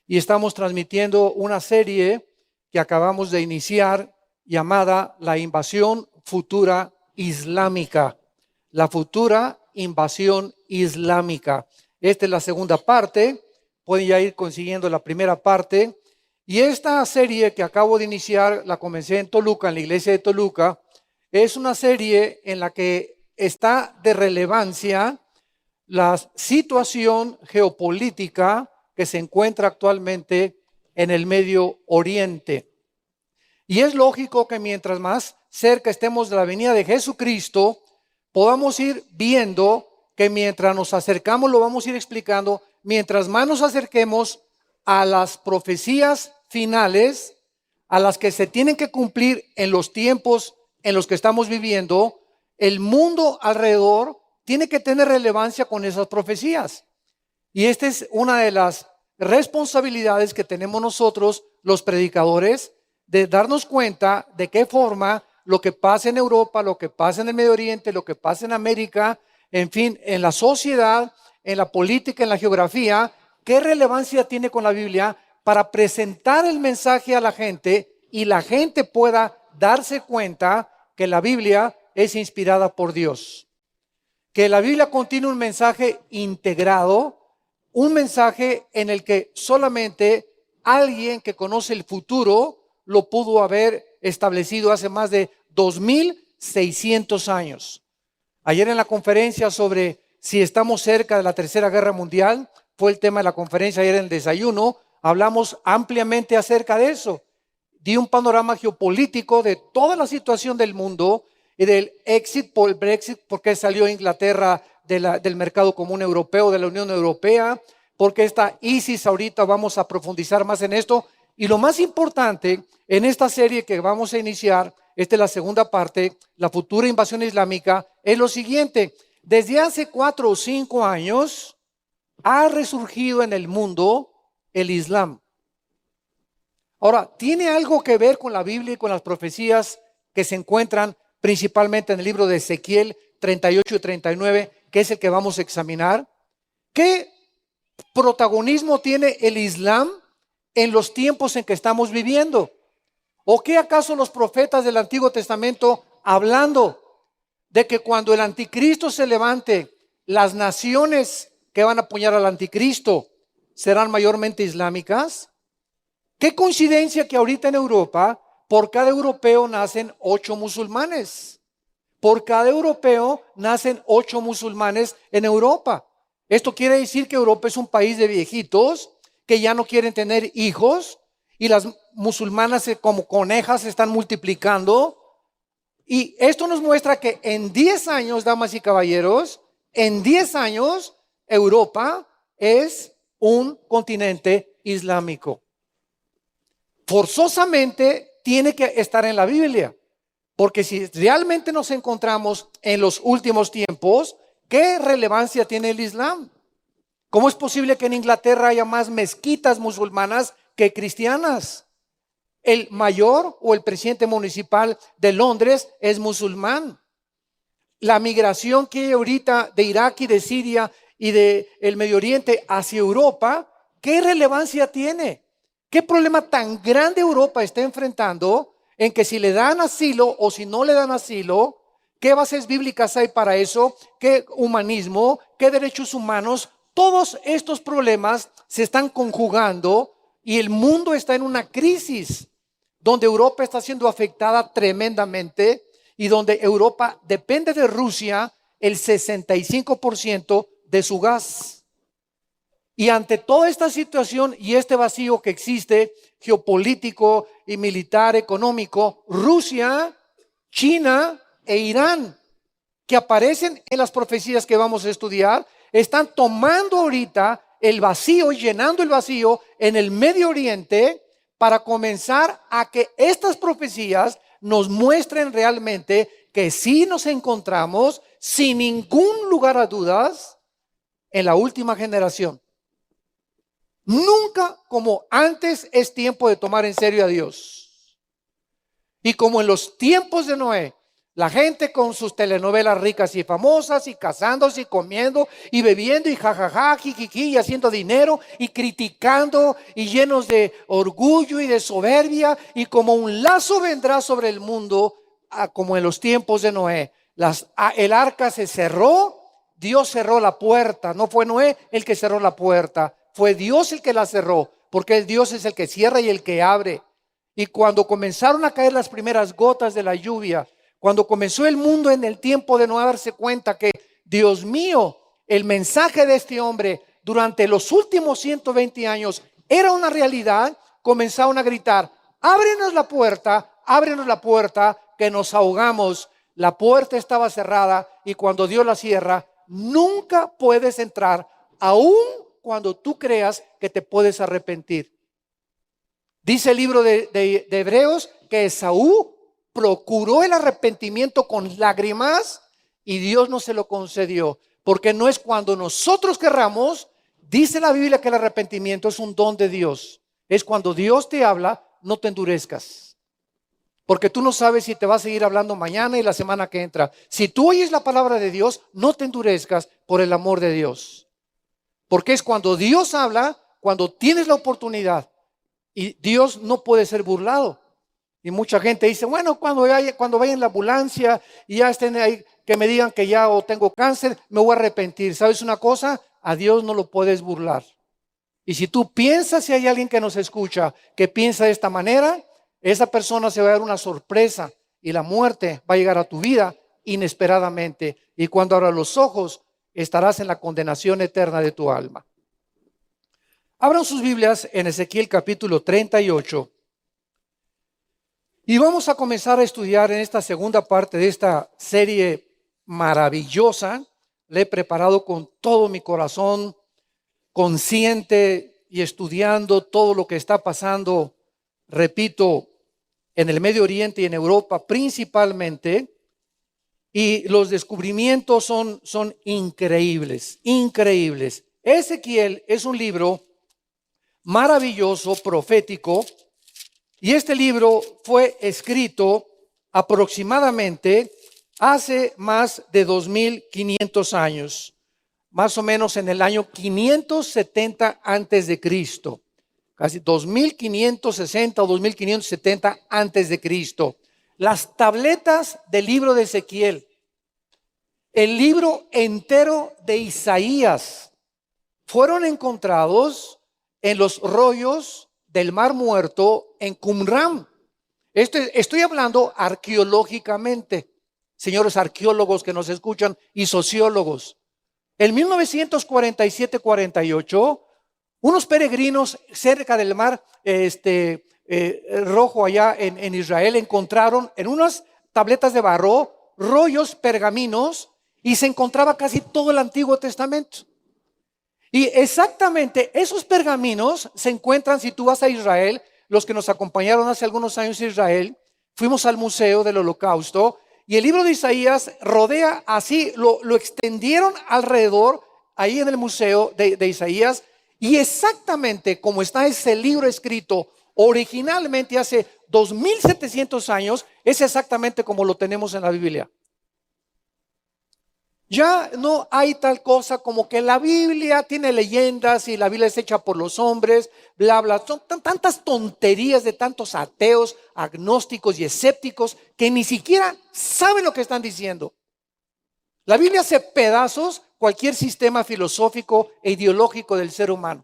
Y estamos transmitiendo una serie que acabamos de iniciar llamada La Invasión Futura Islámica. La futura invasión islámica. Esta es la segunda parte. Pueden ya ir consiguiendo la primera parte. Y esta serie que acabo de iniciar, la comencé en Toluca, en la iglesia de Toluca, es una serie en la que está de relevancia la situación geopolítica que se encuentra actualmente en el Medio Oriente. Y es lógico que mientras más cerca estemos de la venida de Jesucristo, podamos ir viendo que mientras nos acercamos, lo vamos a ir explicando, mientras más nos acerquemos a las profecías finales, a las que se tienen que cumplir en los tiempos en los que estamos viviendo, el mundo alrededor tiene que tener relevancia con esas profecías. Y esta es una de las responsabilidades que tenemos nosotros, los predicadores, de darnos cuenta de qué forma lo que pasa en Europa, lo que pasa en el Medio Oriente, lo que pasa en América, en fin, en la sociedad, en la política, en la geografía, qué relevancia tiene con la Biblia para presentar el mensaje a la gente y la gente pueda darse cuenta que la Biblia es inspirada por Dios. Que la Biblia contiene un mensaje integrado, un mensaje en el que solamente alguien que conoce el futuro lo pudo haber establecido hace más de 2600 años. Ayer en la conferencia sobre si estamos cerca de la Tercera Guerra Mundial, fue el tema de la conferencia ayer en el desayuno, hablamos ampliamente acerca de eso. Di un panorama geopolítico de toda la situación del mundo y del exit por el Brexit, porque salió Inglaterra del mercado común europeo, de la Unión Europea, porque está ISIS, ahorita vamos a profundizar más en esto. Y lo más importante en esta serie que vamos a iniciar, esta es la segunda parte, la futura invasión islámica, es lo siguiente. Desde hace 4 o 5 años ha resurgido en el mundo el Islam. Ahora, ¿tiene algo que ver con la Biblia y con las profecías que se encuentran principalmente en el libro de Ezequiel 38 y 39, que es el que vamos a examinar? ¿Qué protagonismo tiene el Islam en los tiempos en que estamos viviendo? ¿O qué acaso los profetas del Antiguo Testamento hablando de que cuando el anticristo se levante, las naciones que van a apoyar al anticristo serán mayormente islámicas? Qué coincidencia que ahorita en Europa, por cada europeo nacen 8 musulmanes. Por cada europeo nacen 8 musulmanes en Europa. Esto quiere decir que Europa es un país de viejitos que ya no quieren tener hijos y las musulmanas como conejas se están multiplicando. Y esto nos muestra que en 10 años, damas y caballeros, en 10 años Europa es un continente islámico. Forzosamente tiene que estar en la Biblia, porque si realmente nos encontramos en los últimos tiempos, ¿qué relevancia tiene el Islam? ¿Cómo es posible que en Inglaterra haya más mezquitas musulmanas que cristianas? El mayor o el presidente municipal de Londres es musulmán. La migración que hay ahorita de Irak y de Siria y del Medio Oriente hacia Europa, ¿qué relevancia tiene? ¿Qué problema tan grande Europa está enfrentando en que si le dan asilo o si no le dan asilo, qué bases bíblicas hay para eso? ¿Qué humanismo? ¿Qué derechos humanos? Todos estos problemas se están conjugando y el mundo está en una crisis donde Europa está siendo afectada tremendamente y donde Europa depende de Rusia el 65% de su gas. Y ante toda esta situación y este vacío que existe, geopolítico y militar, económico, Rusia, China e Irán, que aparecen en las profecías que vamos a estudiar, están tomando ahorita el vacío, llenando el vacío en el Medio Oriente para comenzar a que estas profecías nos muestren realmente que sí nos encontramos, sin ningún lugar a dudas, en la última generación. Nunca como antes es tiempo de tomar en serio a Dios. Y como en los tiempos de Noé, La gente con sus telenovelas ricas y famosas y casándose y comiendo y bebiendo y jajaja, jijiji, y haciendo dinero y criticando y llenos de orgullo y de soberbia, y como un lazo vendrá sobre el mundo, como en los tiempos de Noé. El arca se cerró, Dios cerró la puerta, no fue Noé el que cerró la puerta, fue Dios el que la cerró, porque el Dios es el que cierra y el que abre. Y cuando comenzaron a caer las primeras gotas de la lluvia, cuando comenzó el mundo en el tiempo de no darse cuenta que, Dios mío, el mensaje de este hombre durante los últimos 120 años era una realidad, comenzaron a gritar: ábrenos la puerta, que nos ahogamos. La puerta estaba cerrada y cuando Dios la cierra, nunca puedes entrar, aun cuando tú creas que te puedes arrepentir. Dice el libro de Hebreos que Esaú procuró el arrepentimiento con lágrimas y Dios no se lo concedió, porque no es cuando nosotros querramos. Dice la Biblia que el arrepentimiento es un don de Dios. Es cuando Dios te habla, no te endurezcas, porque tú no sabes si te va a seguir hablando mañana y la semana que entra. Si tú oyes la palabra de Dios, no te endurezcas por el amor de Dios, porque es cuando Dios habla, cuando tienes la oportunidad, y Dios no puede ser burlado. Y mucha gente dice: bueno, cuando vaya en la ambulancia y ya estén ahí, que me digan que ya tengo cáncer, me voy a arrepentir. ¿Sabes una cosa? A Dios no lo puedes burlar. Y si tú piensas, si hay alguien que nos escucha que piensa de esta manera, esa persona se va a dar una sorpresa y la muerte va a llegar a tu vida inesperadamente. Y cuando abras los ojos, estarás en la condenación eterna de tu alma. Abran sus Biblias en Ezequiel capítulo 38. Y vamos a comenzar a estudiar en esta segunda parte de esta serie maravillosa. La he preparado con todo mi corazón, consciente y estudiando todo lo que está pasando, repito, en el Medio Oriente y en Europa principalmente. Y los descubrimientos son increíbles, increíbles. Ezequiel es un libro maravilloso, profético. Y este libro fue escrito aproximadamente hace más de 2500 años, más o menos en el año 570 antes de Cristo, casi 2560 o 2570 antes de Cristo. Las tabletas del libro de Ezequiel, el libro entero de Isaías, fueron encontrados en los rollos del Mar Muerto en Qumran. Estoy hablando arqueológicamente, señores arqueólogos que nos escuchan y sociólogos. En 1947-48, unos peregrinos cerca del Mar Rojo, allá en Israel, encontraron en unas tabletas de barro rollos, pergaminos, y se encontraba casi todo el Antiguo Testamento. Y exactamente esos pergaminos se encuentran, si tú vas a Israel, los que nos acompañaron hace algunos años a Israel, fuimos al Museo del Holocausto, y el libro de Isaías rodea así, lo extendieron alrededor, ahí en el Museo de Isaías, y exactamente como está ese libro escrito originalmente hace 2700 años, es exactamente como lo tenemos en la Biblia. Ya no hay tal cosa como que la Biblia tiene leyendas y la Biblia es hecha por los hombres, bla, bla. Son tantas tonterías de tantos ateos, agnósticos y escépticos que ni siquiera saben lo que están diciendo. La Biblia hace pedazos cualquier sistema filosófico e ideológico del ser humano,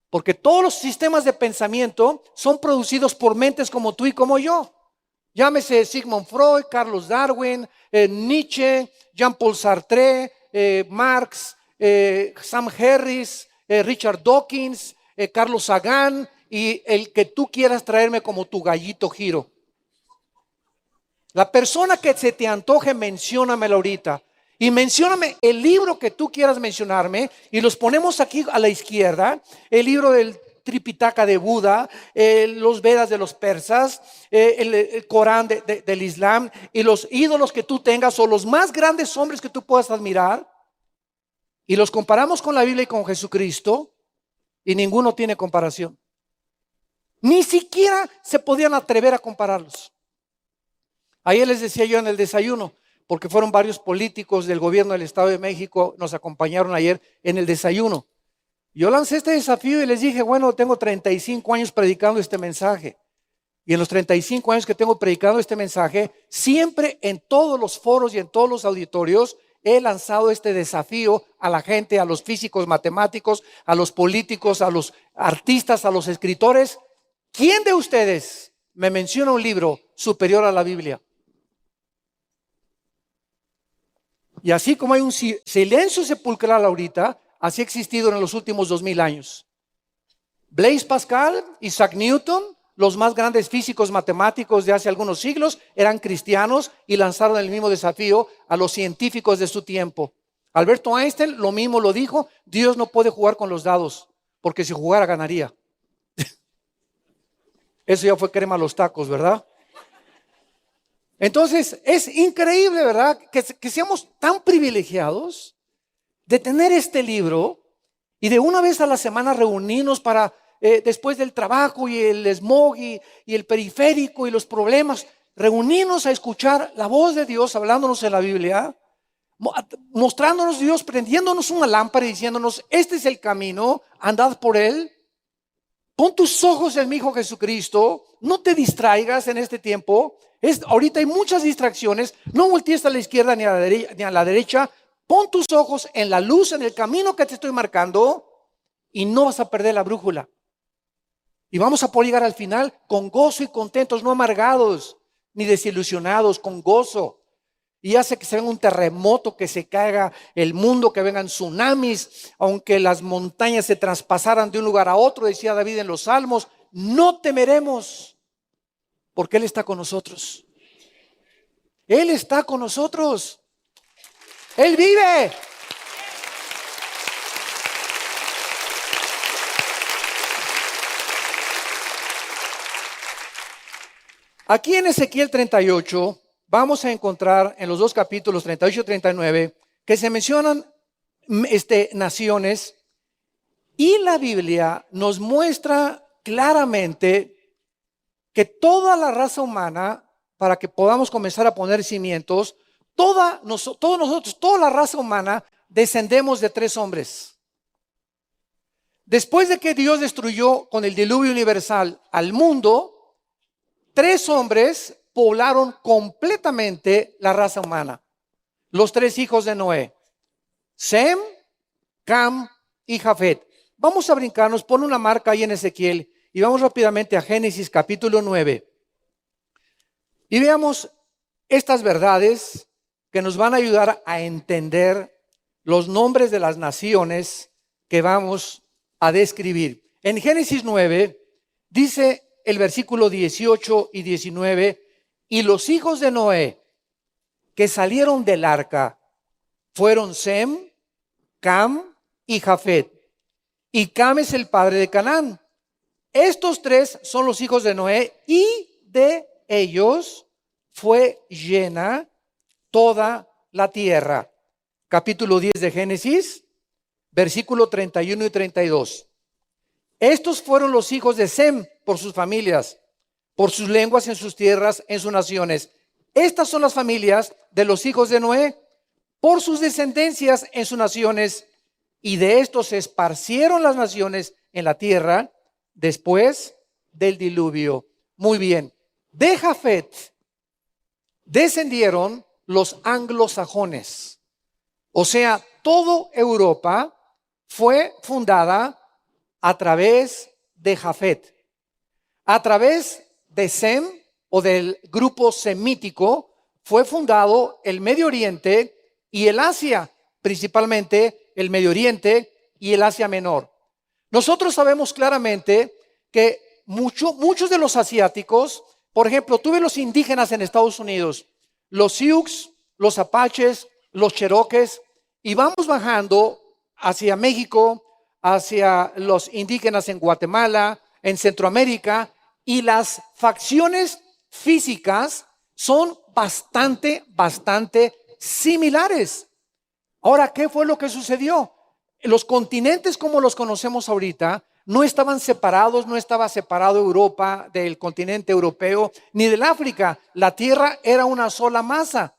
porque todos los sistemas de pensamiento son producidos por mentes como tú y como yo. Llámese Sigmund Freud, Carlos Darwin, Nietzsche, Jean-Paul Sartre, Marx, Sam Harris, Richard Dawkins, Carlos Sagan y el que tú quieras traerme como tu gallito giro. La persona que se te antoje, menciónamela ahorita. Y mencióname el libro que tú quieras mencionarme y los ponemos aquí a la izquierda. El libro del Tripitaka de Buda, los Vedas de los persas, el Corán del Islam y los ídolos que tú tengas o los más grandes hombres que tú puedas admirar, y los comparamos con la Biblia y con Jesucristo y ninguno tiene comparación. Ni siquiera se podían atrever a compararlos. Ayer les decía yo en el desayuno, porque fueron varios políticos del gobierno del Estado de México, nos acompañaron ayer en el desayuno. Yo lancé este desafío y les dije, bueno, tengo 35 años predicando este mensaje. Y en los 35 años que tengo predicando este mensaje, siempre en todos los foros y en todos los auditorios, he lanzado este desafío a la gente, a los físicos, matemáticos, a los políticos, a los artistas, a los escritores. ¿Quién de ustedes me menciona un libro superior a la Biblia? Y así como hay un silencio sepulcral ahorita, así ha existido en los últimos 2000 años. Blaise Pascal, Isaac Newton, los más grandes físicos matemáticos de hace algunos siglos, eran cristianos y lanzaron el mismo desafío a los científicos de su tiempo. Alberto Einstein lo mismo lo dijo: Dios no puede jugar con los dados, porque si jugara ganaría. Eso ya fue crema a los tacos, ¿verdad? Entonces es increíble, ¿verdad? Que seamos tan privilegiados de tener este libro y de una vez a la semana reunirnos para después del trabajo y el smog y el periférico y los problemas, reunirnos a escuchar la voz de Dios hablándonos en la Biblia, mostrándonos Dios, prendiéndonos una lámpara y diciéndonos: este es el camino, andad por él. Pon tus ojos en mi Hijo Jesucristo, no te distraigas en este tiempo. Ahorita hay muchas distracciones, no voltees a la izquierda ni a la derecha. Pon tus ojos en la luz, en el camino que te estoy marcando, y no vas a perder la brújula. Y vamos a poder llegar al final con gozo y contentos, no amargados ni desilusionados, con gozo. Y hace que se venga un terremoto, que se caiga el mundo, que vengan tsunamis, aunque las montañas se traspasaran de un lugar a otro, decía David en los Salmos, no temeremos, porque Él está con nosotros. Él está con nosotros. Él vive. Aquí en Ezequiel 38 vamos a encontrar en los dos capítulos 38 y 39 que se mencionan naciones, y la Biblia nos muestra claramente que toda la raza humana, para que podamos comenzar a poner cimientos, todos nosotros, toda la raza humana, descendemos de 3 hombres. Después de que Dios destruyó con el diluvio universal al mundo, 3 hombres poblaron completamente la raza humana. Los 3 hijos de Noé: Sem, Cam y Jafet. Vamos a brincarnos, pon una marca ahí en Ezequiel y vamos rápidamente a Génesis capítulo 9. Y veamos estas verdades que nos van a ayudar a entender los nombres de las naciones que vamos a describir. En Génesis 9 dice el versículo 18 y 19: y los hijos de Noé que salieron del arca fueron Sem, Cam y Jafet. Y Cam es el padre de Canaán. Estos 3 son los hijos de Noé, y de ellos fue llena toda la tierra. Capítulo 10 de Génesis, versículo 31 y 32. Estos fueron los hijos de Sem por sus familias, por sus lenguas, en sus tierras, en sus naciones. Estas son las familias de los hijos de Noé, por sus descendencias en sus naciones, y de estos se esparcieron las naciones en la tierra después del diluvio. Muy bien. De Jafet descendieron los anglosajones. O sea, toda Europa fue fundada a través de Jafet. A través de Sem, o del grupo semítico, fue fundado el Medio Oriente y el Asia, principalmente el Medio Oriente y el Asia Menor. Nosotros sabemos claramente que muchos de los asiáticos, por ejemplo, tuve los indígenas en Estados Unidos, los Sioux, los Apaches, los Cherokees, y vamos bajando hacia México, hacia los indígenas en Guatemala, en Centroamérica, y las facciones físicas son bastante similares. Ahora, ¿qué fue lo que sucedió? Los continentes como los conocemos ahorita no estaban separados, no estaba separado Europa del continente europeo, ni del África. La tierra era una sola masa.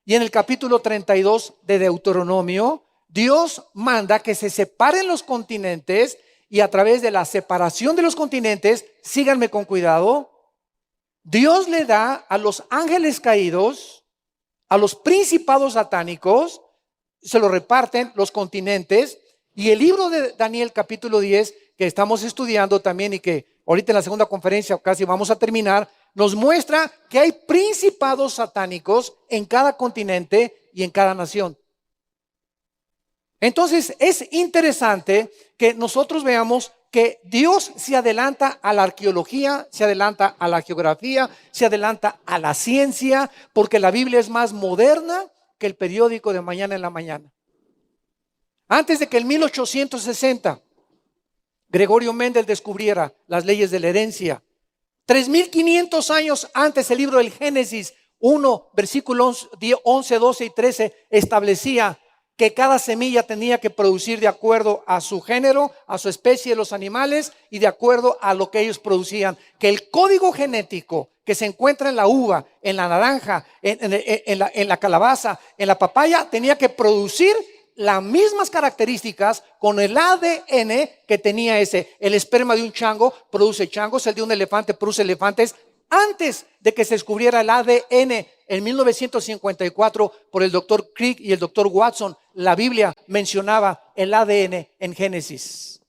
Y en el capítulo 32 de Deuteronomio, Dios manda que se separen los continentes y a través de la separación de los continentes, síganme con cuidado, Dios le da a los ángeles caídos, a los principados satánicos, se lo reparten los continentes. Y el libro de Daniel capítulo 10, que estamos estudiando también y que ahorita en la segunda conferencia casi vamos a terminar, nos muestra que hay principados satánicos en cada continente y en cada nación. Entonces es interesante que nosotros veamos que Dios se adelanta a la arqueología, se adelanta a la geografía, se adelanta a la ciencia, porque la Biblia es más moderna que el periódico de mañana en la mañana. Antes de que en 1860 Gregorio Mendel descubriera las leyes de la herencia, 3500 años antes el libro del Génesis 1, versículos 11, 12 y 13 establecía que cada semilla tenía que producir de acuerdo a su género, a su especie de los animales y de acuerdo a lo que ellos producían. Que el código genético que se encuentra en la uva, en la naranja, en la calabaza, en la papaya, tenía que producir las mismas características con el ADN que tenía ese. El esperma de un chango produce changos, el de un elefante produce elefantes. Antes de que se descubriera el ADN en 1954 por el doctor Crick y el doctor Watson, la Biblia mencionaba el ADN en Génesis.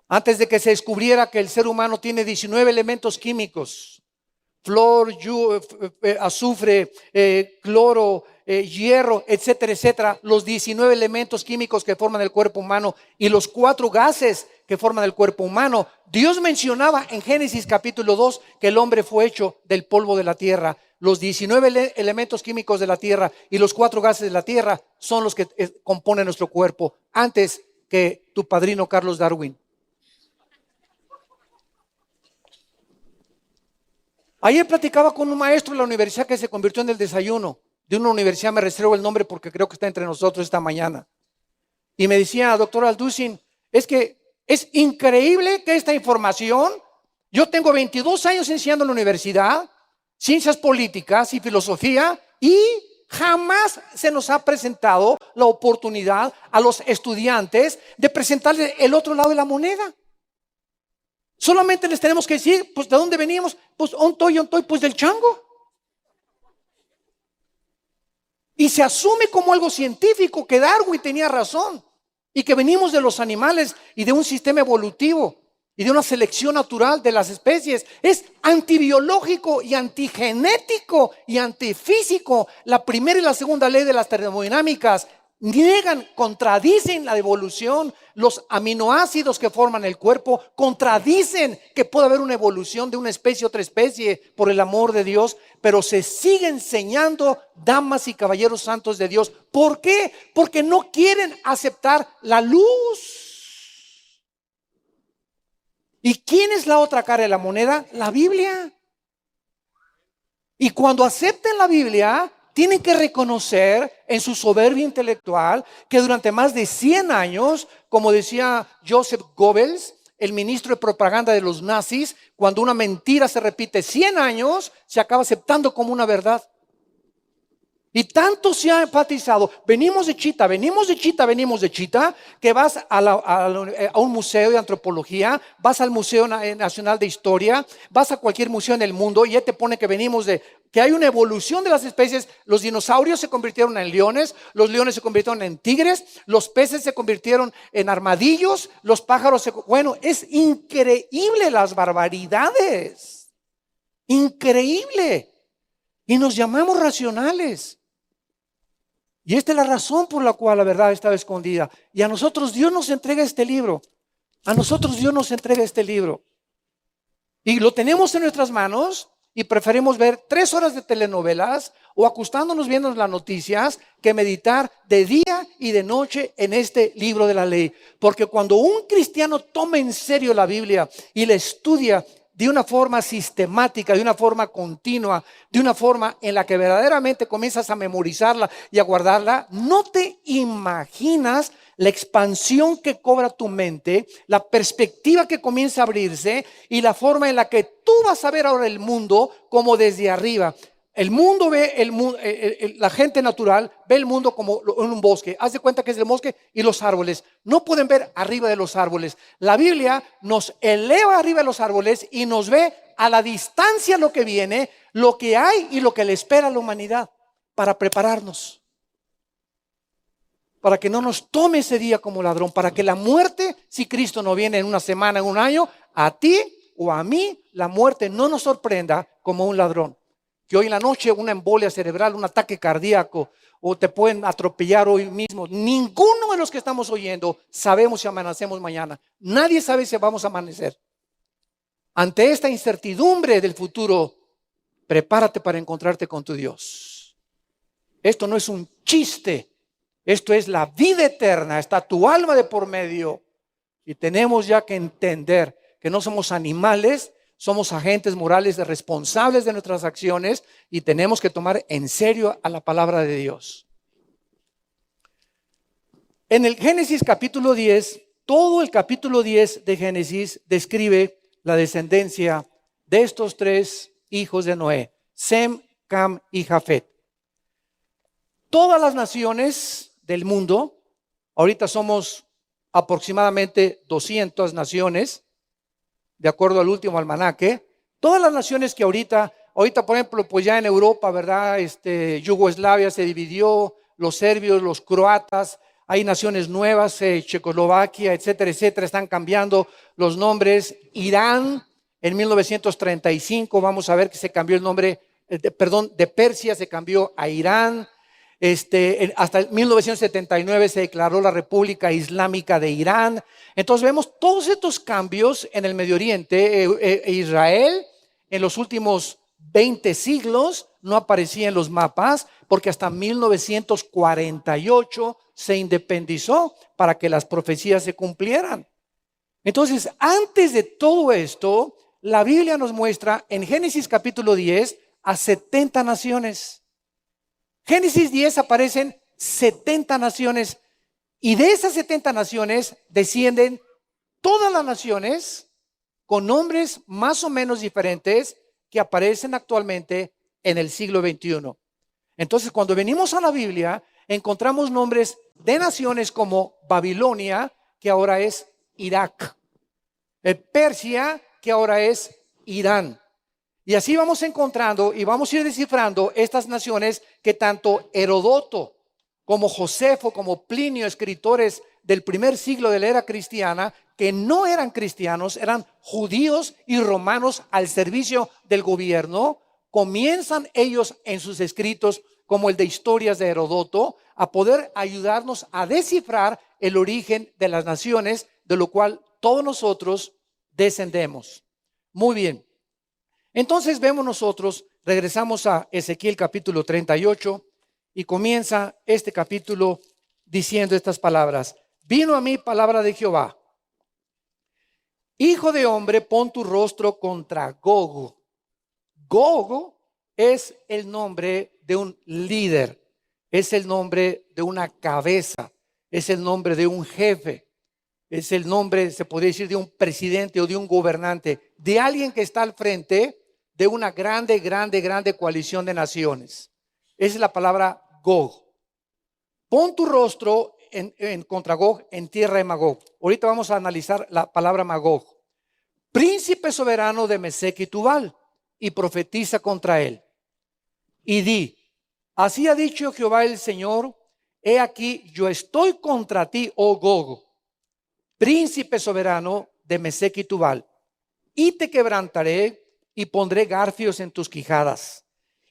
Antes de que se descubriera que el ser humano tiene 19 elementos químicos, flor, azufre, cloro, hierro, etcétera, etcétera, los 19 elementos químicos que forman el cuerpo humano y los 4 gases que forman el cuerpo humano. Dios mencionaba en Génesis capítulo 2 que el hombre fue hecho del polvo de la tierra. Los 19 elementos químicos de la tierra y los 4 gases de la tierra son los que componen nuestro cuerpo, antes que tu padrino Carlos Darwin. Ayer platicaba con un maestro de la universidad que se convirtió en el desayuno de una universidad, me reservo el nombre porque creo que está entre nosotros esta mañana. Y me decía, doctor Alducin, es que es increíble que esta información, yo tengo 22 años enseñando en la universidad, ciencias políticas y filosofía, y jamás se nos ha presentado la oportunidad a los estudiantes de presentarles el otro lado de la moneda. Solamente les tenemos que decir, pues, ¿de dónde venimos? Pues, ontoy, pues del chango. Y se asume como algo científico que Darwin tenía razón y que venimos de los animales y de un sistema evolutivo y de una selección natural de las especies. Es antibiológico y antigenético y antifísico. La primera y la segunda ley de las termodinámicas niegan, contradicen la evolución. Los aminoácidos que forman el cuerpo contradicen que puede haber una evolución de una especie a otra especie, por el amor de Dios, pero se sigue enseñando, damas y caballeros santos de Dios. ¿Por qué? Porque no quieren aceptar la luz. ¿Y quién es la otra cara de la moneda? La Biblia. Y cuando acepten la Biblia, tienen que reconocer en su soberbia intelectual que durante más de 100 años, como decía Joseph Goebbels, el ministro de propaganda de los nazis, cuando una mentira se repite 100 años, se acaba aceptando como una verdad. Y tanto se ha enfatizado, venimos de Chita, que vas a un museo de antropología, vas al Museo Nacional de Historia, vas a cualquier museo en el mundo y ya te pone que venimos que hay una evolución de las especies. Los dinosaurios se convirtieron en leones, los leones se convirtieron en tigres, los peces se convirtieron en armadillos, los pájaros bueno, es increíble las barbaridades, increíble. Y nos llamamos racionales. Y esta es la razón por la cual la verdad estaba escondida. Y a nosotros Dios nos entrega este libro. Y lo tenemos en nuestras manos y preferimos ver 3 horas de telenovelas o acostándonos viendo las noticias que meditar de día y de noche en este libro de la ley. Porque cuando un cristiano toma en serio la Biblia y la estudia de una forma sistemática, de una forma continua, de una forma en la que verdaderamente comienzas a memorizarla y a guardarla, no te imaginas la expansión que cobra tu mente, la perspectiva que comienza a abrirse y la forma en la que tú vas a ver ahora el mundo como desde arriba. El mundo ve la gente natural ve el mundo como en un bosque. Haz de cuenta que es el bosque y los árboles. No pueden ver arriba de los árboles. La Biblia nos eleva arriba de los árboles y nos ve a la distancia lo que viene, lo que hay y lo que le espera a la humanidad para prepararnos. Para que no nos tome ese día como ladrón. Para que la muerte, si Cristo no viene en una semana, en un año, a ti o a mí, la muerte no nos sorprenda como un ladrón. Que hoy en la noche una embolia cerebral, un ataque cardíaco o te pueden atropellar hoy mismo. Ninguno de los que estamos oyendo sabemos si amanecemos mañana. Nadie sabe si vamos a amanecer. Ante esta incertidumbre del futuro, prepárate para encontrarte con tu Dios. Esto no es un chiste. Esto es la vida eterna. Está tu alma de por medio. Y tenemos ya que entender que no somos animales. Somos agentes morales responsables de nuestras acciones y tenemos que tomar en serio a la palabra de Dios. En el Génesis capítulo 10, todo el capítulo 10 de Génesis describe la descendencia de estos tres hijos de Noé, Sem, Cam y Jafet. Todas las naciones del mundo, ahorita somos aproximadamente 200 naciones, de acuerdo al último almanaque, todas las naciones que ahorita por ejemplo, pues ya en Europa, ¿verdad? Yugoslavia se dividió, los serbios, los croatas, hay naciones nuevas, Checoslovaquia, etcétera, etcétera, están cambiando los nombres. Irán, en 1935, vamos a ver que se cambió el nombre, de Persia se cambió a Irán. Hasta 1979 se declaró la República Islámica de Irán. Entonces vemos todos estos cambios en el Medio Oriente. Israel en los últimos 20 siglos no aparecía en los mapas porque hasta 1948 se independizó para que las profecías se cumplieran. Entonces, antes de todo esto, la Biblia nos muestra en Génesis capítulo 10 a 70 naciones. Génesis 10 aparecen 70 naciones y de esas 70 naciones descienden todas las naciones con nombres más o menos diferentes que aparecen actualmente en el siglo XXI. Entonces, cuando venimos a la Biblia, encontramos nombres de naciones como Babilonia, que ahora es Irak, Persia, que ahora es Irán. Y así vamos encontrando y vamos a ir descifrando estas naciones que tanto Herodoto como Josefo, como Plinio, escritores del primer siglo de la era cristiana, que no eran cristianos, eran judíos y romanos al servicio del gobierno, comienzan ellos en sus escritos, como el de Historias de Herodoto, a poder ayudarnos a descifrar el origen de las naciones, de lo cual todos nosotros descendemos. Muy bien. Entonces vemos nosotros, regresamos a Ezequiel capítulo 38 y comienza este capítulo diciendo estas palabras. Vino a mí palabra de Jehová. Hijo de hombre, pon tu rostro contra Gog. Gog es el nombre de un líder, es el nombre de una cabeza, es el nombre de un jefe, es el nombre, se podría decir, de un presidente o de un gobernante, de alguien que está al frente de una grande coalición de naciones. Esa es la palabra Gog. Pon tu rostro contra Gog en tierra de Magog. Ahorita vamos a analizar la palabra Magog. Príncipe soberano de Mesec y Tubal, y profetiza contra él. Y di, así ha dicho Jehová el Señor, he aquí yo estoy contra ti, oh Gog, príncipe soberano de Mesec y Tubal, y te quebrantaré y pondré garfios en tus quijadas,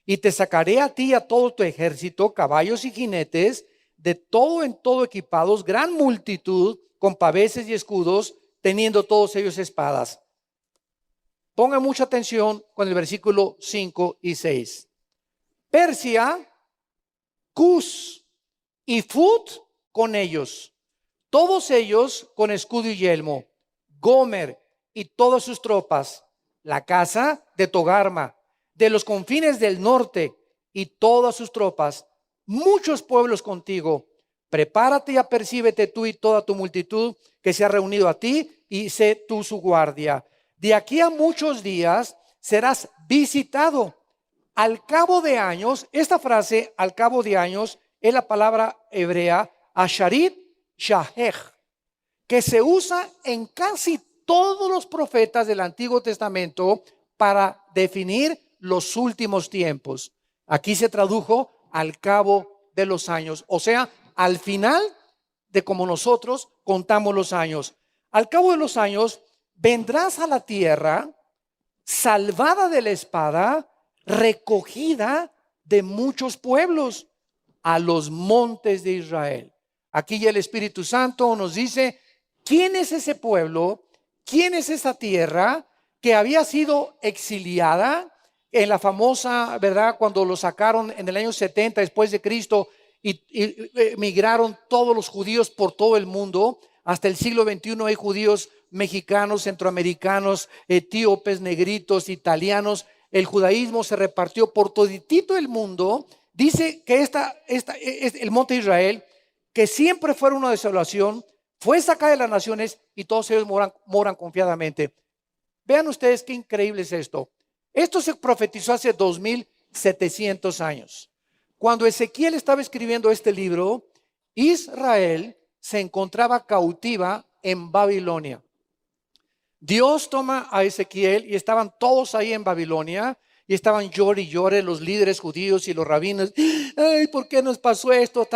y te sacaré a ti y a todo tu ejército, caballos y jinetes, de todo en todo equipados, gran multitud, con paveses y escudos, teniendo todos ellos espadas. Pongan mucha atención con el versículo 5 y 6. Persia, Cus y Fut con ellos, todos ellos con escudo y yelmo, Gomer y todas sus tropas, la casa de Togarma, de los confines del norte y todas sus tropas, muchos pueblos contigo. Prepárate y apercíbete tú y toda tu multitud que se ha reunido a ti, y sé tú su guardia. De aquí a muchos días serás visitado. Al cabo de años, esta frase, al cabo de años, es la palabra hebrea Asharit Shahej, que se usa en casi todos los profetas del Antiguo Testamento para definir los últimos tiempos. Aquí se tradujo al cabo de los años, o sea, al final de como nosotros contamos los años. Al cabo de los años, vendrás a la tierra salvada de la espada, recogida de muchos pueblos, a los montes de Israel. Aquí ya el Espíritu Santo nos dice, ¿quién es ese pueblo? ¿Quién es esa tierra que había sido exiliada en la famosa, verdad, cuando lo sacaron en el año 70 después de Cristo y migraron todos los judíos por todo el mundo? Hasta el siglo XXI hay judíos mexicanos, centroamericanos, etíopes, negritos, italianos. El judaísmo se repartió por toditito el mundo. Dice que el monte de Israel, que siempre fue una desolación, fue sacada de las naciones y todos ellos moran confiadamente. Vean ustedes qué increíble es esto. Esto se profetizó hace 2700 años. Cuando Ezequiel estaba escribiendo este libro, Israel se encontraba cautiva en Babilonia. Dios toma a Ezequiel y estaban todos ahí en Babilonia y estaban llore y llore los líderes judíos y los rabinos. Ay, ¿por qué nos pasó esto?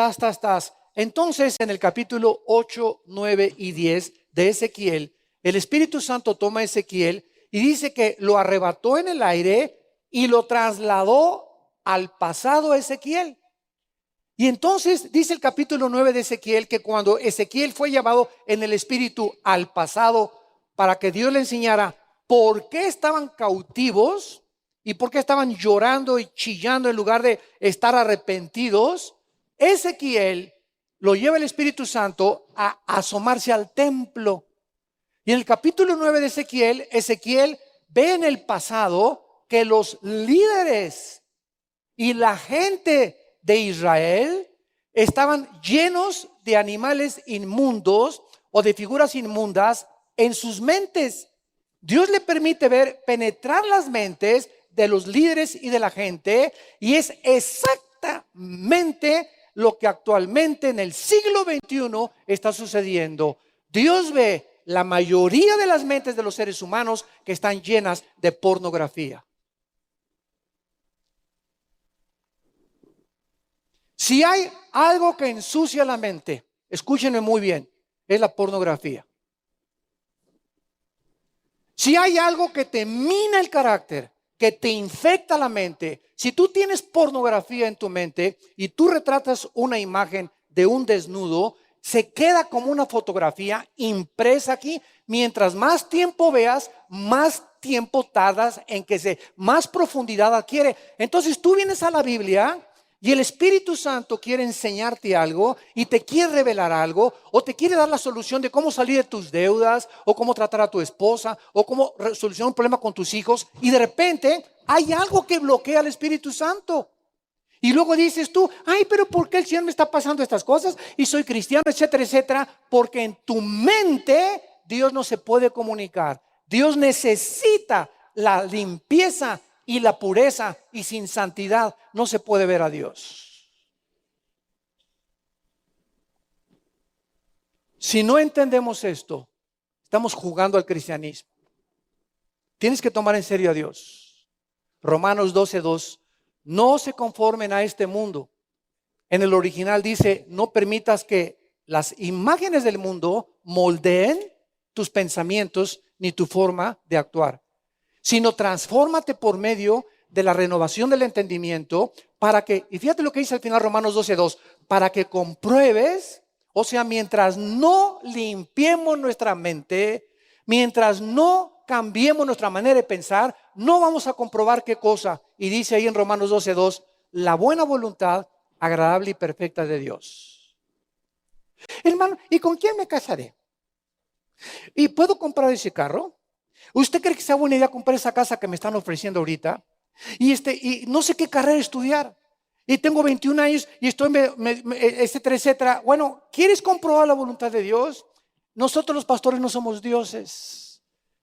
Entonces, en el capítulo 8, 9 y 10 de Ezequiel, el Espíritu Santo toma a Ezequiel y dice que lo arrebató en el aire y lo trasladó al pasado Ezequiel. Y entonces dice el capítulo 9 de Ezequiel que cuando Ezequiel fue llevado en el Espíritu al pasado para que Dios le enseñara por qué estaban cautivos y por qué estaban llorando y chillando en lugar de estar arrepentidos, Ezequiel lo lleva el Espíritu Santo a asomarse al templo. Y en el capítulo 9 de Ezequiel, Ezequiel ve en el pasado que los líderes y la gente de Israel estaban llenos de animales inmundos o de figuras inmundas en sus mentes. Dios le permite penetrar las mentes de los líderes y de la gente, y es exactamente lo que actualmente en el siglo XXI está sucediendo. Dios ve la mayoría de las mentes de los seres humanos que están llenas de pornografía. Si hay algo que ensucia la mente, escúchenme muy bien, es la pornografía. Si hay algo que te mina el carácter, que te infecta la mente, si tú tienes pornografía en tu mente y tú retratas una imagen de un desnudo, se queda como una fotografía impresa aquí. Mientras más tiempo veas, más tiempo tardas en que más profundidad adquiere. Entonces tú vienes a la Biblia y el Espíritu Santo quiere enseñarte algo y te quiere revelar algo, o te quiere dar la solución de cómo salir de tus deudas, o cómo tratar a tu esposa, o cómo solucionar un problema con tus hijos, y de repente hay algo que bloquea al Espíritu Santo. Y luego dices tú, ay, pero ¿por qué el Señor me está pasando estas cosas? Y soy cristiano, etcétera, etcétera. Porque en tu mente Dios no se puede comunicar. Dios necesita la limpieza y la pureza, y sin santidad no se puede ver a Dios. Si no entendemos esto, estamos jugando al cristianismo. Tienes que tomar en serio a Dios. Romanos 12:2. No se conformen a este mundo. En el original dice, no permitas que las imágenes del mundo moldeen tus pensamientos ni tu forma de actuar, sino transfórmate por medio de la renovación del entendimiento para que, y fíjate lo que dice al final Romanos 12:2, para que compruebes, o sea, mientras no limpiemos nuestra mente, mientras no cambiemos nuestra manera de pensar, no vamos a comprobar qué cosa. Y dice ahí en Romanos 12:2, la buena voluntad agradable y perfecta de Dios. Hermano, ¿y con quién me casaré? ¿Y puedo comprar ese carro? ¿Usted cree que sea buena idea comprar esa casa que me están ofreciendo ahorita? Y no sé qué carrera estudiar. Y tengo 21 años y estoy, etcétera, etcétera. Bueno, ¿quieres comprobar la voluntad de Dios? Nosotros los pastores no somos dioses.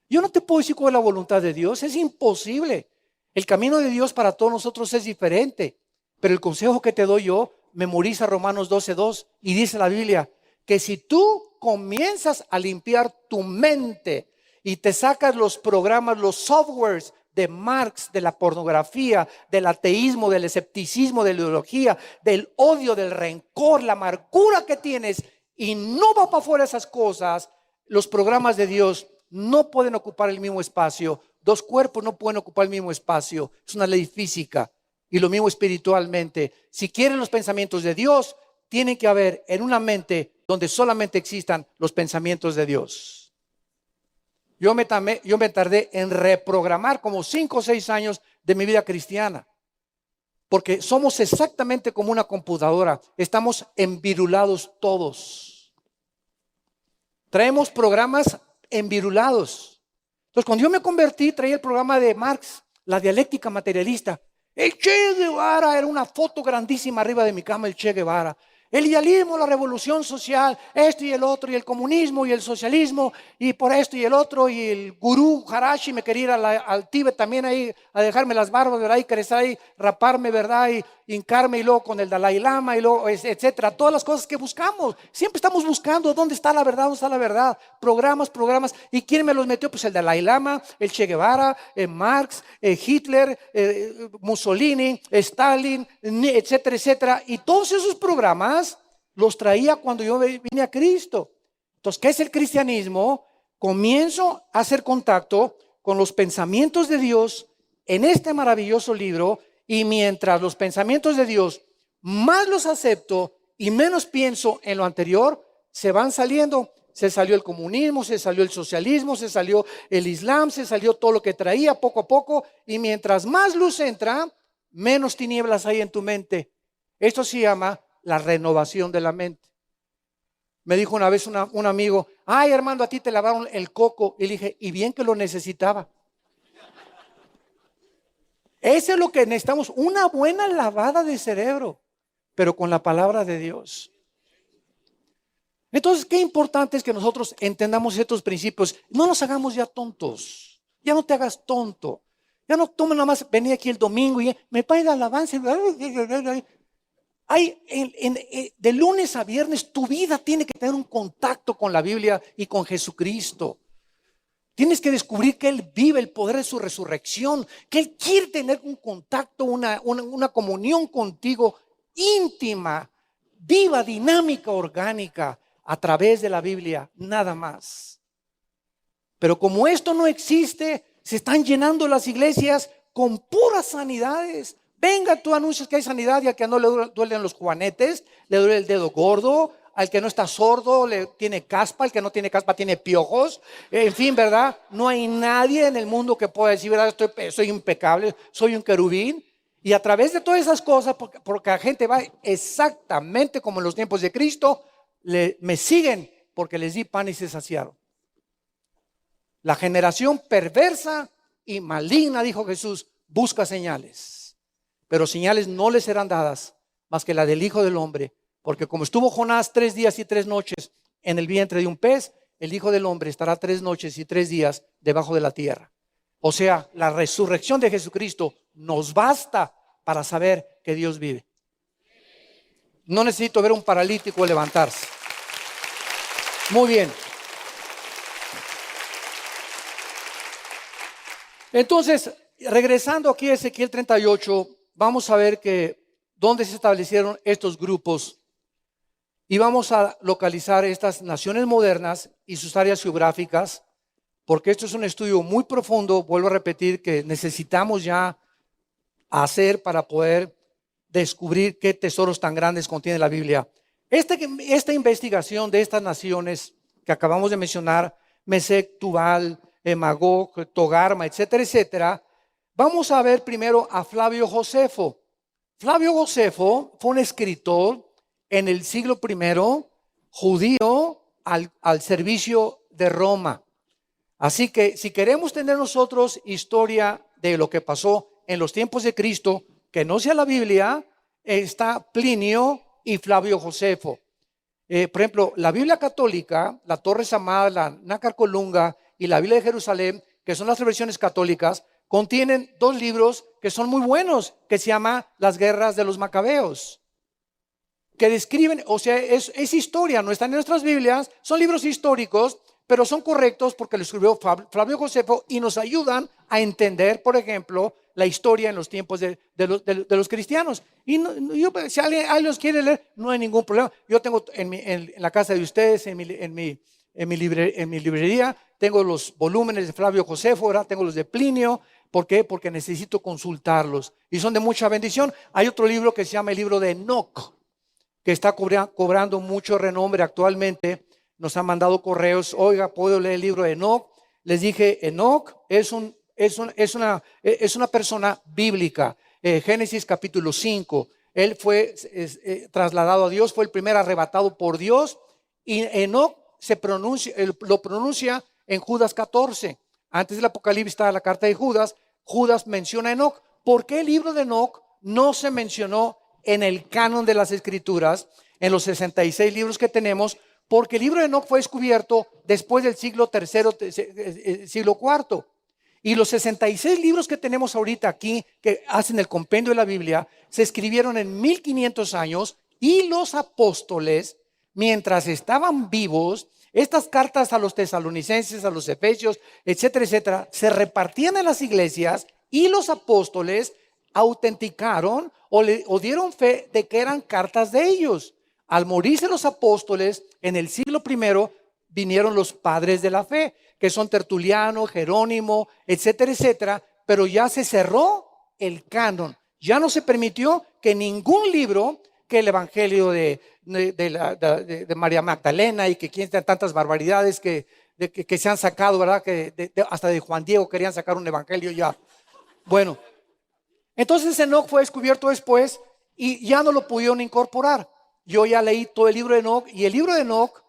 Yo no te puedo decir cuál es la voluntad de Dios. Es imposible. El camino de Dios para todos nosotros es diferente. Pero el consejo que te doy yo, memoriza Romanos 12:2 y dice la Biblia que si tú comienzas a limpiar tu mente y te sacas los programas, los softwares de Marx, de la pornografía, del ateísmo, del escepticismo, de la ideología, del odio, del rencor, la amargura que tienes y no va para afuera esas cosas, los programas de Dios no pueden ocupar el mismo espacio. Dos cuerpos no pueden ocupar el mismo espacio. Es una ley física. Y lo mismo espiritualmente. Si quieren los pensamientos de Dios, tienen que haber en una mente donde solamente existan los pensamientos de Dios. Yo me tardé en reprogramar como 5 o 6 años de mi vida cristiana. Porque somos exactamente como una computadora. Estamos envirulados todos. Traemos programas envirulados. Entonces, cuando yo me convertí, traía el programa de Marx, la dialéctica materialista. El Che Guevara era una foto grandísima arriba de mi cama, el Che Guevara. El idealismo, la revolución social, esto y el otro, y el comunismo y el socialismo, y por esto y el otro, y el gurú Harashi me quería ir al Tíbet también ahí, a dejarme las barbas, ¿verdad? Y crecer ahí, raparme, ¿verdad? Y hincarme, y luego con el Dalai Lama, y luego, etcétera. Todas las cosas que buscamos. Siempre estamos buscando dónde está la verdad, dónde está la verdad. Programas. ¿Y quién me los metió? Pues el Dalai Lama, el Che Guevara, Marx, Hitler, Mussolini, Stalin, etcétera, etcétera. Y todos esos programas los traía cuando yo vine a Cristo. Entonces, ¿qué es el cristianismo? Comienzo a hacer contacto con los pensamientos de Dios en este maravilloso libro, y mientras los pensamientos de Dios más los acepto y menos pienso en lo anterior, se van saliendo. Se salió el comunismo, se salió el socialismo, se salió el islam, se salió todo lo que traía poco a poco, y mientras más luz entra, menos tinieblas hay en tu mente. Esto se llama la renovación de la mente. Me dijo una vez un amigo: ay, Armando, a ti te lavaron el coco. Y le dije: y bien que lo necesitaba. Eso es lo que necesitamos, una buena lavada de cerebro, pero con la palabra de Dios. Entonces, qué importante es que nosotros entendamos estos principios. No nos hagamos ya tontos. Ya no te hagas tonto. Ya no tomen nada más venir aquí el domingo y me paga la alabanza. De lunes a viernes tu vida tiene que tener un contacto con la Biblia y con Jesucristo. Tienes que descubrir que Él vive el poder de su resurrección, que Él quiere tener un contacto, una comunión contigo íntima, viva, dinámica, orgánica, a través de la Biblia, nada más. Pero como esto no existe, se están llenando las iglesias con puras sanidades. Venga, tú anuncias que hay sanidad, y al que no le duelen los juanetes, le duele el dedo gordo. Al que no está sordo le tiene caspa, al que no tiene caspa tiene piojos. En fin, ¿verdad? No hay nadie en el mundo que pueda decir, ¿verdad? Soy impecable, soy un querubín. Y a través de todas esas cosas, porque la gente va exactamente como en los tiempos de Cristo, me siguen porque les di pan y se saciaron. La generación perversa y maligna, dijo Jesús, busca señales, pero señales no les serán dadas más que la del Hijo del Hombre. Porque como estuvo Jonás 3 días y 3 noches en el vientre de un pez, el Hijo del Hombre estará 3 noches y 3 días debajo de la tierra. O sea, la resurrección de Jesucristo nos basta para saber que Dios vive. No necesito ver un paralítico levantarse. Muy bien. Entonces, regresando aquí a Ezequiel 38, vamos a ver dónde se establecieron estos grupos. Y vamos a localizar estas naciones modernas y sus áreas geográficas, porque esto es un estudio muy profundo, vuelvo a repetir, que necesitamos ya hacer para poder descubrir qué tesoros tan grandes contiene la Biblia. Esta investigación de estas naciones que acabamos de mencionar, Mesec, Tubal, Magog, Togarma, etcétera, etcétera, vamos a ver primero a Flavio Josefo. Flavio Josefo fue un escritor en el siglo I, judío al servicio de Roma. Así que si queremos tener nosotros historia de lo que pasó en los tiempos de Cristo, que no sea la Biblia, está Plinio y Flavio Josefo. Por ejemplo, la Biblia católica, la Torre Samad, la Nácar Colunga y la Biblia de Jerusalén, que son las versiones católicas, contienen dos libros que son muy buenos, que se llama Las Guerras de los Macabeos, que describen, o sea, es historia, no están en nuestras Biblias, son libros históricos, pero son correctos porque lo escribió Flavio Josefo y nos ayudan a entender, por ejemplo, la historia en los tiempos de los cristianos. Y si alguien los quiere leer, no hay ningún problema. Yo tengo en la casa de ustedes, en mi librería, tengo los volúmenes de Flavio Josefo, ¿verdad? Tengo los de Plinio. ¿Por qué? Porque necesito consultarlos y son de mucha bendición. Hay otro libro que se llama el libro de Enoc, que está cobrando mucho renombre actualmente. Nos han mandado correos, oiga, ¿puedo leer el libro de Enoc? Les dije, Enoc es una persona bíblica. Génesis capítulo 5, él fue trasladado a Dios, fue el primer arrebatado por Dios, y Enoc lo pronuncia en Judas 14. Antes del Apocalipsis está la carta de Judas. Judas menciona a Enoc. ¿Por qué el libro de Enoc no se mencionó en el canon de las Escrituras, en los 66 libros que tenemos? Porque el libro de Enoc fue descubierto después del siglo III, siglo IV. Y los 66 libros que tenemos ahorita aquí, que hacen el compendio de la Biblia, se escribieron en 1500 años, y los apóstoles, mientras estaban vivos, estas cartas a los tesalonicenses, a los efesios, etcétera, etcétera, se repartían en las iglesias, y los apóstoles autenticaron o dieron fe de que eran cartas de ellos. Al morirse los apóstoles, en el siglo I, vinieron los padres de la fe, que son Tertuliano, Jerónimo, etcétera, etcétera, pero ya se cerró el canon. Ya no se permitió que ningún libro, que el Evangelio de María Magdalena y que quieren tantas barbaridades que se han sacado, ¿verdad? Hasta de Juan Diego querían sacar un evangelio ya. Bueno, entonces Enoc fue descubierto después y ya no lo pudieron incorporar. Yo ya leí todo el libro de Enoc, y el libro de Enoc,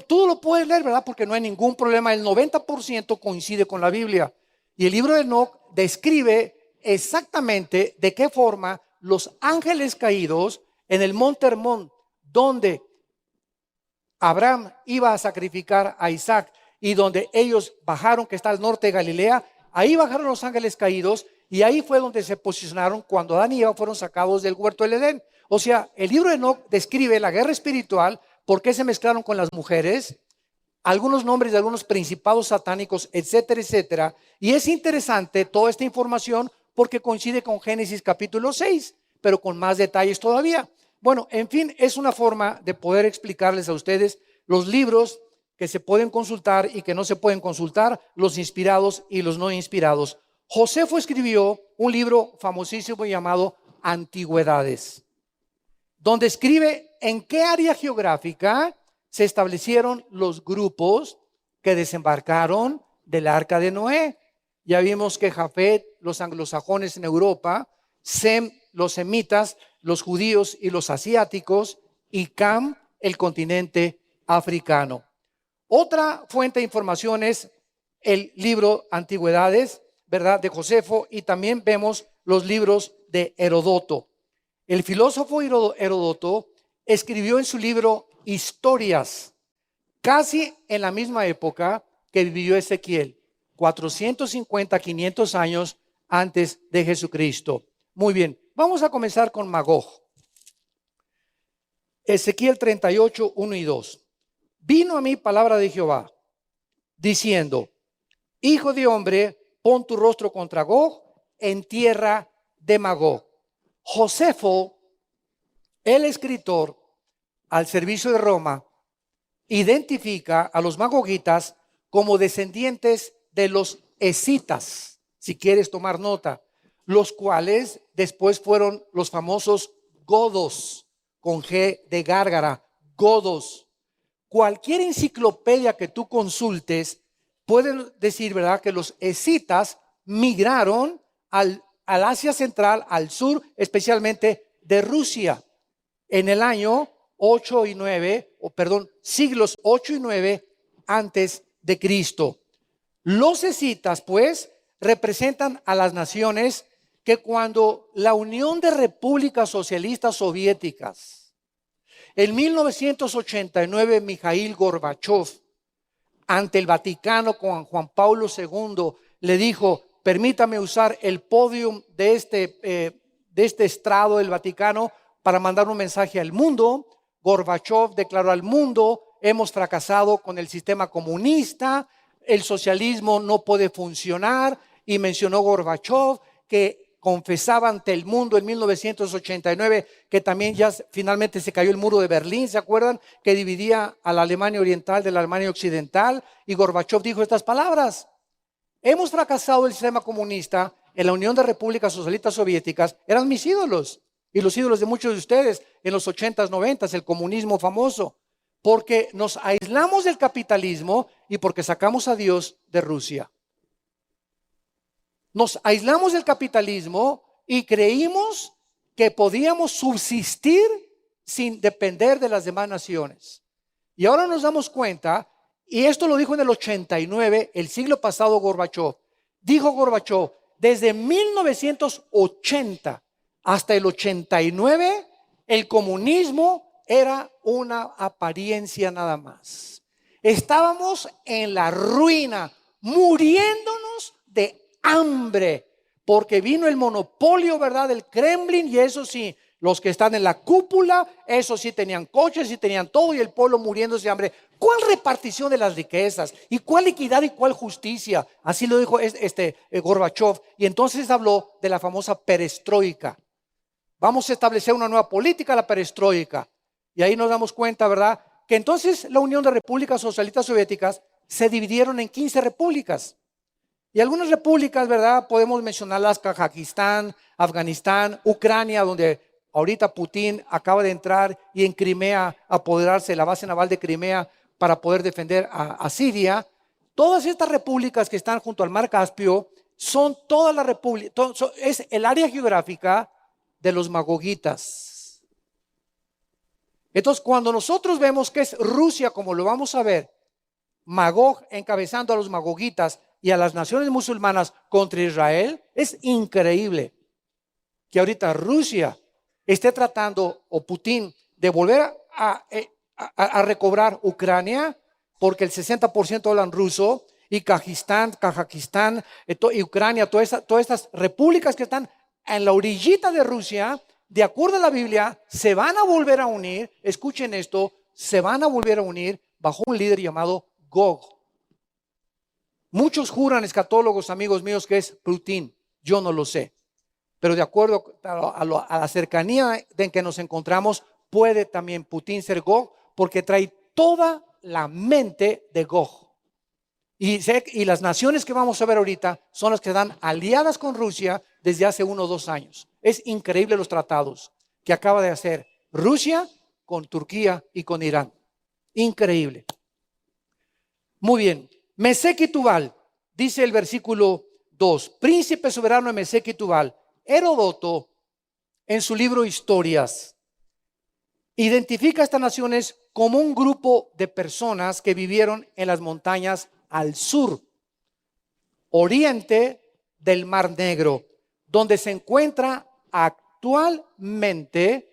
tú lo puedes leer, ¿verdad? Porque no hay ningún problema. El 90% coincide con la Biblia. Y el libro de Enoc describe exactamente de qué forma los ángeles caídos en el monte Hermón, donde Abraham iba a sacrificar a Isaac y donde ellos bajaron, que está al norte de Galilea, ahí bajaron los ángeles caídos, y ahí fue donde se posicionaron cuando Adán y Eva fueron sacados del huerto del Edén. O sea, el libro de Enoc describe la guerra espiritual, por qué se mezclaron con las mujeres, algunos nombres de algunos principados satánicos, etcétera, etcétera. Y es interesante toda esta información porque coincide con Génesis capítulo 6, pero con más detalles todavía. Bueno, en fin, es una forma de poder explicarles a ustedes los libros que se pueden consultar y que no se pueden consultar, los inspirados y los no inspirados. Josefo escribió un libro famosísimo llamado Antigüedades, donde escribe en qué área geográfica se establecieron los grupos que desembarcaron del arca de Noé. Ya vimos que Jafet, los anglosajones en Europa, Sem, los semitas, los judíos y los asiáticos, y Cam, el continente africano. Otra fuente de información es el libro Antigüedades, ¿verdad?, de Josefo, y también vemos los libros de Herodoto. El filósofo Herodoto escribió en su libro Historias, casi en la misma época que vivió Ezequiel, 450, 500 años antes de Jesucristo. Muy bien, vamos a comenzar con Magog. Ezequiel 38, 1 y 2. Vino a mí palabra de Jehová, diciendo: Hijo de hombre, pon tu rostro contra Gog en tierra de Magog. Josefo, el escritor al servicio de Roma, identifica a los magogitas como descendientes de los escitas, si quieres tomar nota, los cuales después fueron los famosos godos, con G de gárgara, godos. Cualquier enciclopedia que tú consultes puede decir, ¿verdad?, que los escitas migraron al Asia Central, al sur, especialmente de Rusia, en el año 8 y 9, siglos 8 y 9 antes de Cristo. Los escitas, pues, representan a las naciones que cuando la Unión de Repúblicas Socialistas Soviéticas, en 1989, Mikhail Gorbachev, ante el Vaticano con Juan Pablo II, le dijo: permítame usar el podio de este estrado del Vaticano para mandar un mensaje al mundo. Gorbachev declaró al mundo: hemos fracasado con el sistema comunista, el socialismo no puede funcionar, y mencionó Gorbachev que confesaba ante el mundo en 1989 que también ya finalmente se cayó el muro de Berlín, ¿se acuerdan? Que dividía a la Alemania oriental de la Alemania occidental, y Gorbachev dijo estas palabras: hemos fracasado el sistema comunista, en la Unión de Repúblicas Socialistas Soviéticas eran mis ídolos y los ídolos de muchos de ustedes en los 80s, 90s, el comunismo famoso, porque nos aislamos del capitalismo y porque sacamos a Dios de Rusia. Nos aislamos del capitalismo y creímos que podíamos subsistir sin depender de las demás naciones. Y ahora nos damos cuenta, y esto lo dijo en el 89, el siglo pasado, Gorbachev. Dijo Gorbachev: desde 1980 hasta el 89, el comunismo era una apariencia nada más. Estábamos en la ruina, muriéndonos de hambre, porque vino el monopolio, ¿verdad?, del Kremlin, y eso sí, los que están en la cúpula, eso sí tenían coches y tenían todo, y el pueblo muriéndose de hambre. ¿Cuál repartición de las riquezas? ¿Y cuál equidad y cuál justicia? Así lo dijo Gorbachev, y entonces habló de la famosa perestroika. Vamos a establecer una nueva política, la perestroika. Y ahí nos damos cuenta, ¿verdad?, que entonces la Unión de Repúblicas Socialistas Soviéticas se dividieron en 15 repúblicas. Y algunas repúblicas, ¿verdad?, podemos mencionarlas: Kazajistán, Afganistán, Ucrania, donde ahorita Putin acaba de entrar, y en Crimea apoderarse de la base naval de Crimea para poder defender a Siria. Todas estas repúblicas que están junto al mar Caspio son todas las repúblicas, es el área geográfica de los magogitas. Entonces, cuando nosotros vemos que es Rusia, como lo vamos a ver, Magog encabezando a los magogitas y a las naciones musulmanas contra Israel, es increíble que ahorita Rusia esté tratando, o Putin, de volver a recobrar Ucrania, porque el 60% hablan ruso, y Kazajistán y Ucrania, todas estas repúblicas que están en la orillita de Rusia, de acuerdo a la Biblia, se van a volver a unir. Escuchen esto: se van a volver a unir bajo un líder llamado Gog. Muchos juran, escatólogos, amigos míos, que es Putin. Yo no lo sé, pero de acuerdo a la cercanía en que nos encontramos, puede también Putin ser Gog, porque trae toda la mente de Gog. Y las naciones que vamos a ver ahorita son las que están aliadas con Rusia desde hace 1 o 2 años. Es increíble los tratados que acaba de hacer Rusia con Turquía y con Irán. Increíble. Muy bien. Mesec y Tubal, dice el versículo 2, príncipe soberano de Mesec y Tubal. Heródoto, en su libro Historias, identifica a estas naciones como un grupo de personas que vivieron en las montañas al sur, oriente del Mar Negro, donde se encuentra actualmente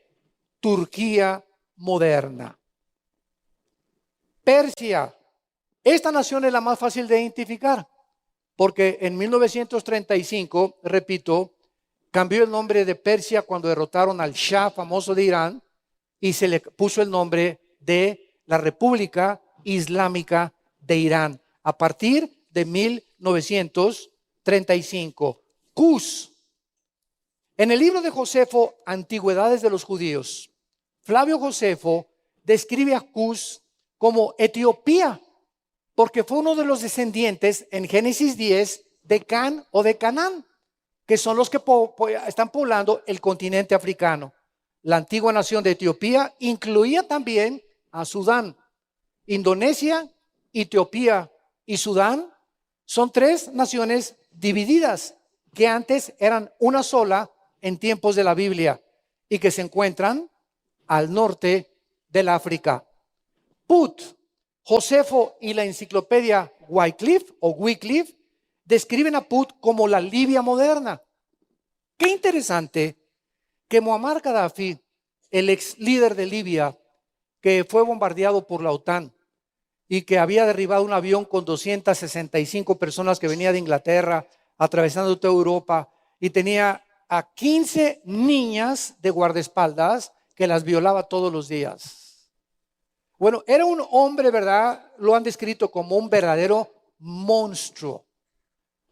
Turquía moderna. Persia. Esta nación es la más fácil de identificar, porque en 1935, repito, cambió el nombre de Persia cuando derrotaron al Shah famoso de Irán, y se le puso el nombre de la República Islámica de Irán a partir de 1935. Cus. En el libro de Josefo, Antigüedades de los Judíos, Flavio Josefo describe a Cus como Etiopía, porque fue uno de los descendientes en Génesis 10 de Can o de Canaán, que son los que están poblando el continente africano. La antigua nación de Etiopía incluía también a Sudán. Indonesia, Etiopía y Sudán son 3 naciones divididas que antes eran una sola en tiempos de la Biblia y que se encuentran al norte del África. Put. Josefo y la enciclopedia Wycliffe describen a Put como la Libia moderna. Qué interesante que Muammar Gaddafi, el ex líder de Libia, que fue bombardeado por la OTAN y que había derribado un avión con 265 personas que venía de Inglaterra, atravesando toda Europa, y tenía a 15 niñas de guardaespaldas que las violaba todos los días. Bueno, era un hombre, ¿verdad? Lo han descrito como un verdadero monstruo.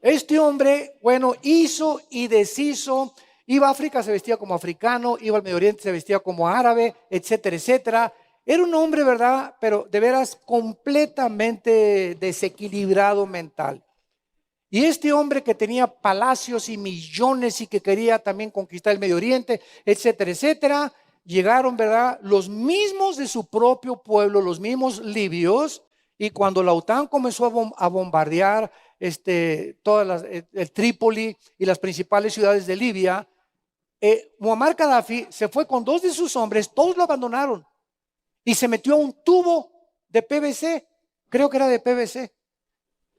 Este hombre, bueno, hizo y deshizo. Iba a África, se vestía como africano, iba al Medio Oriente, se vestía como árabe, etcétera, etcétera. Era un hombre, ¿verdad? Pero de veras completamente desequilibrado mental. Y este hombre que tenía palacios y millones y que quería también conquistar el Medio Oriente, etcétera, etcétera, llegaron, ¿verdad? Los mismos de su propio pueblo, los mismos libios, y cuando la OTAN comenzó a bombardear el Trípoli y las principales ciudades de Libia, Muammar Gaddafi se fue con 2 de sus hombres, todos lo abandonaron, y se metió a un tubo de PVC, creo que era de PVC,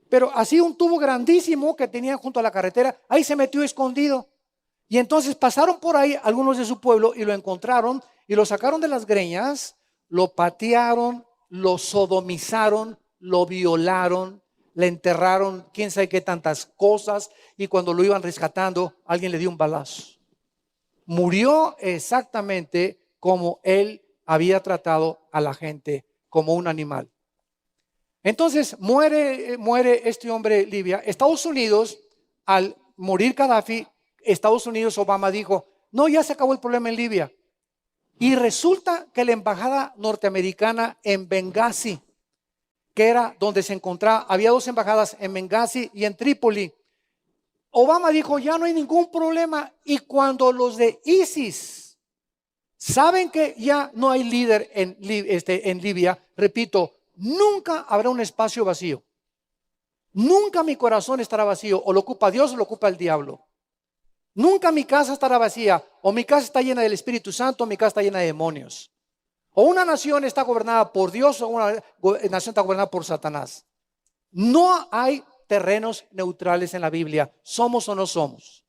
pero así un tubo grandísimo que tenían junto a la carretera, ahí se metió escondido. Y entonces pasaron por ahí algunos de su pueblo y lo encontraron y lo sacaron de las greñas, lo patearon, lo sodomizaron, lo violaron, le enterraron, quién sabe qué tantas cosas, y cuando lo iban rescatando, alguien le dio un balazo. Murió exactamente como él había tratado a la gente, como un animal. Entonces muere este hombre Libia. Estados Unidos, al morir Gaddafi, Estados Unidos, Obama dijo, no, ya se acabó el problema en Libia. Y resulta que la embajada norteamericana en Benghazi, que era donde se encontraba, había 2 embajadas en Benghazi y en Trípoli. Obama dijo, ya no hay ningún problema. Y cuando los de ISIS saben que ya no hay líder en Libia, repito, nunca habrá un espacio vacío. Nunca mi corazón estará vacío. O lo ocupa Dios o lo ocupa el diablo. Nunca mi casa estará vacía. O mi casa está llena del Espíritu Santo o mi casa está llena de demonios. O una nación está gobernada por Dios o una nación está gobernada por Satanás. No hay terrenos neutrales en la Biblia. Somos o no somos.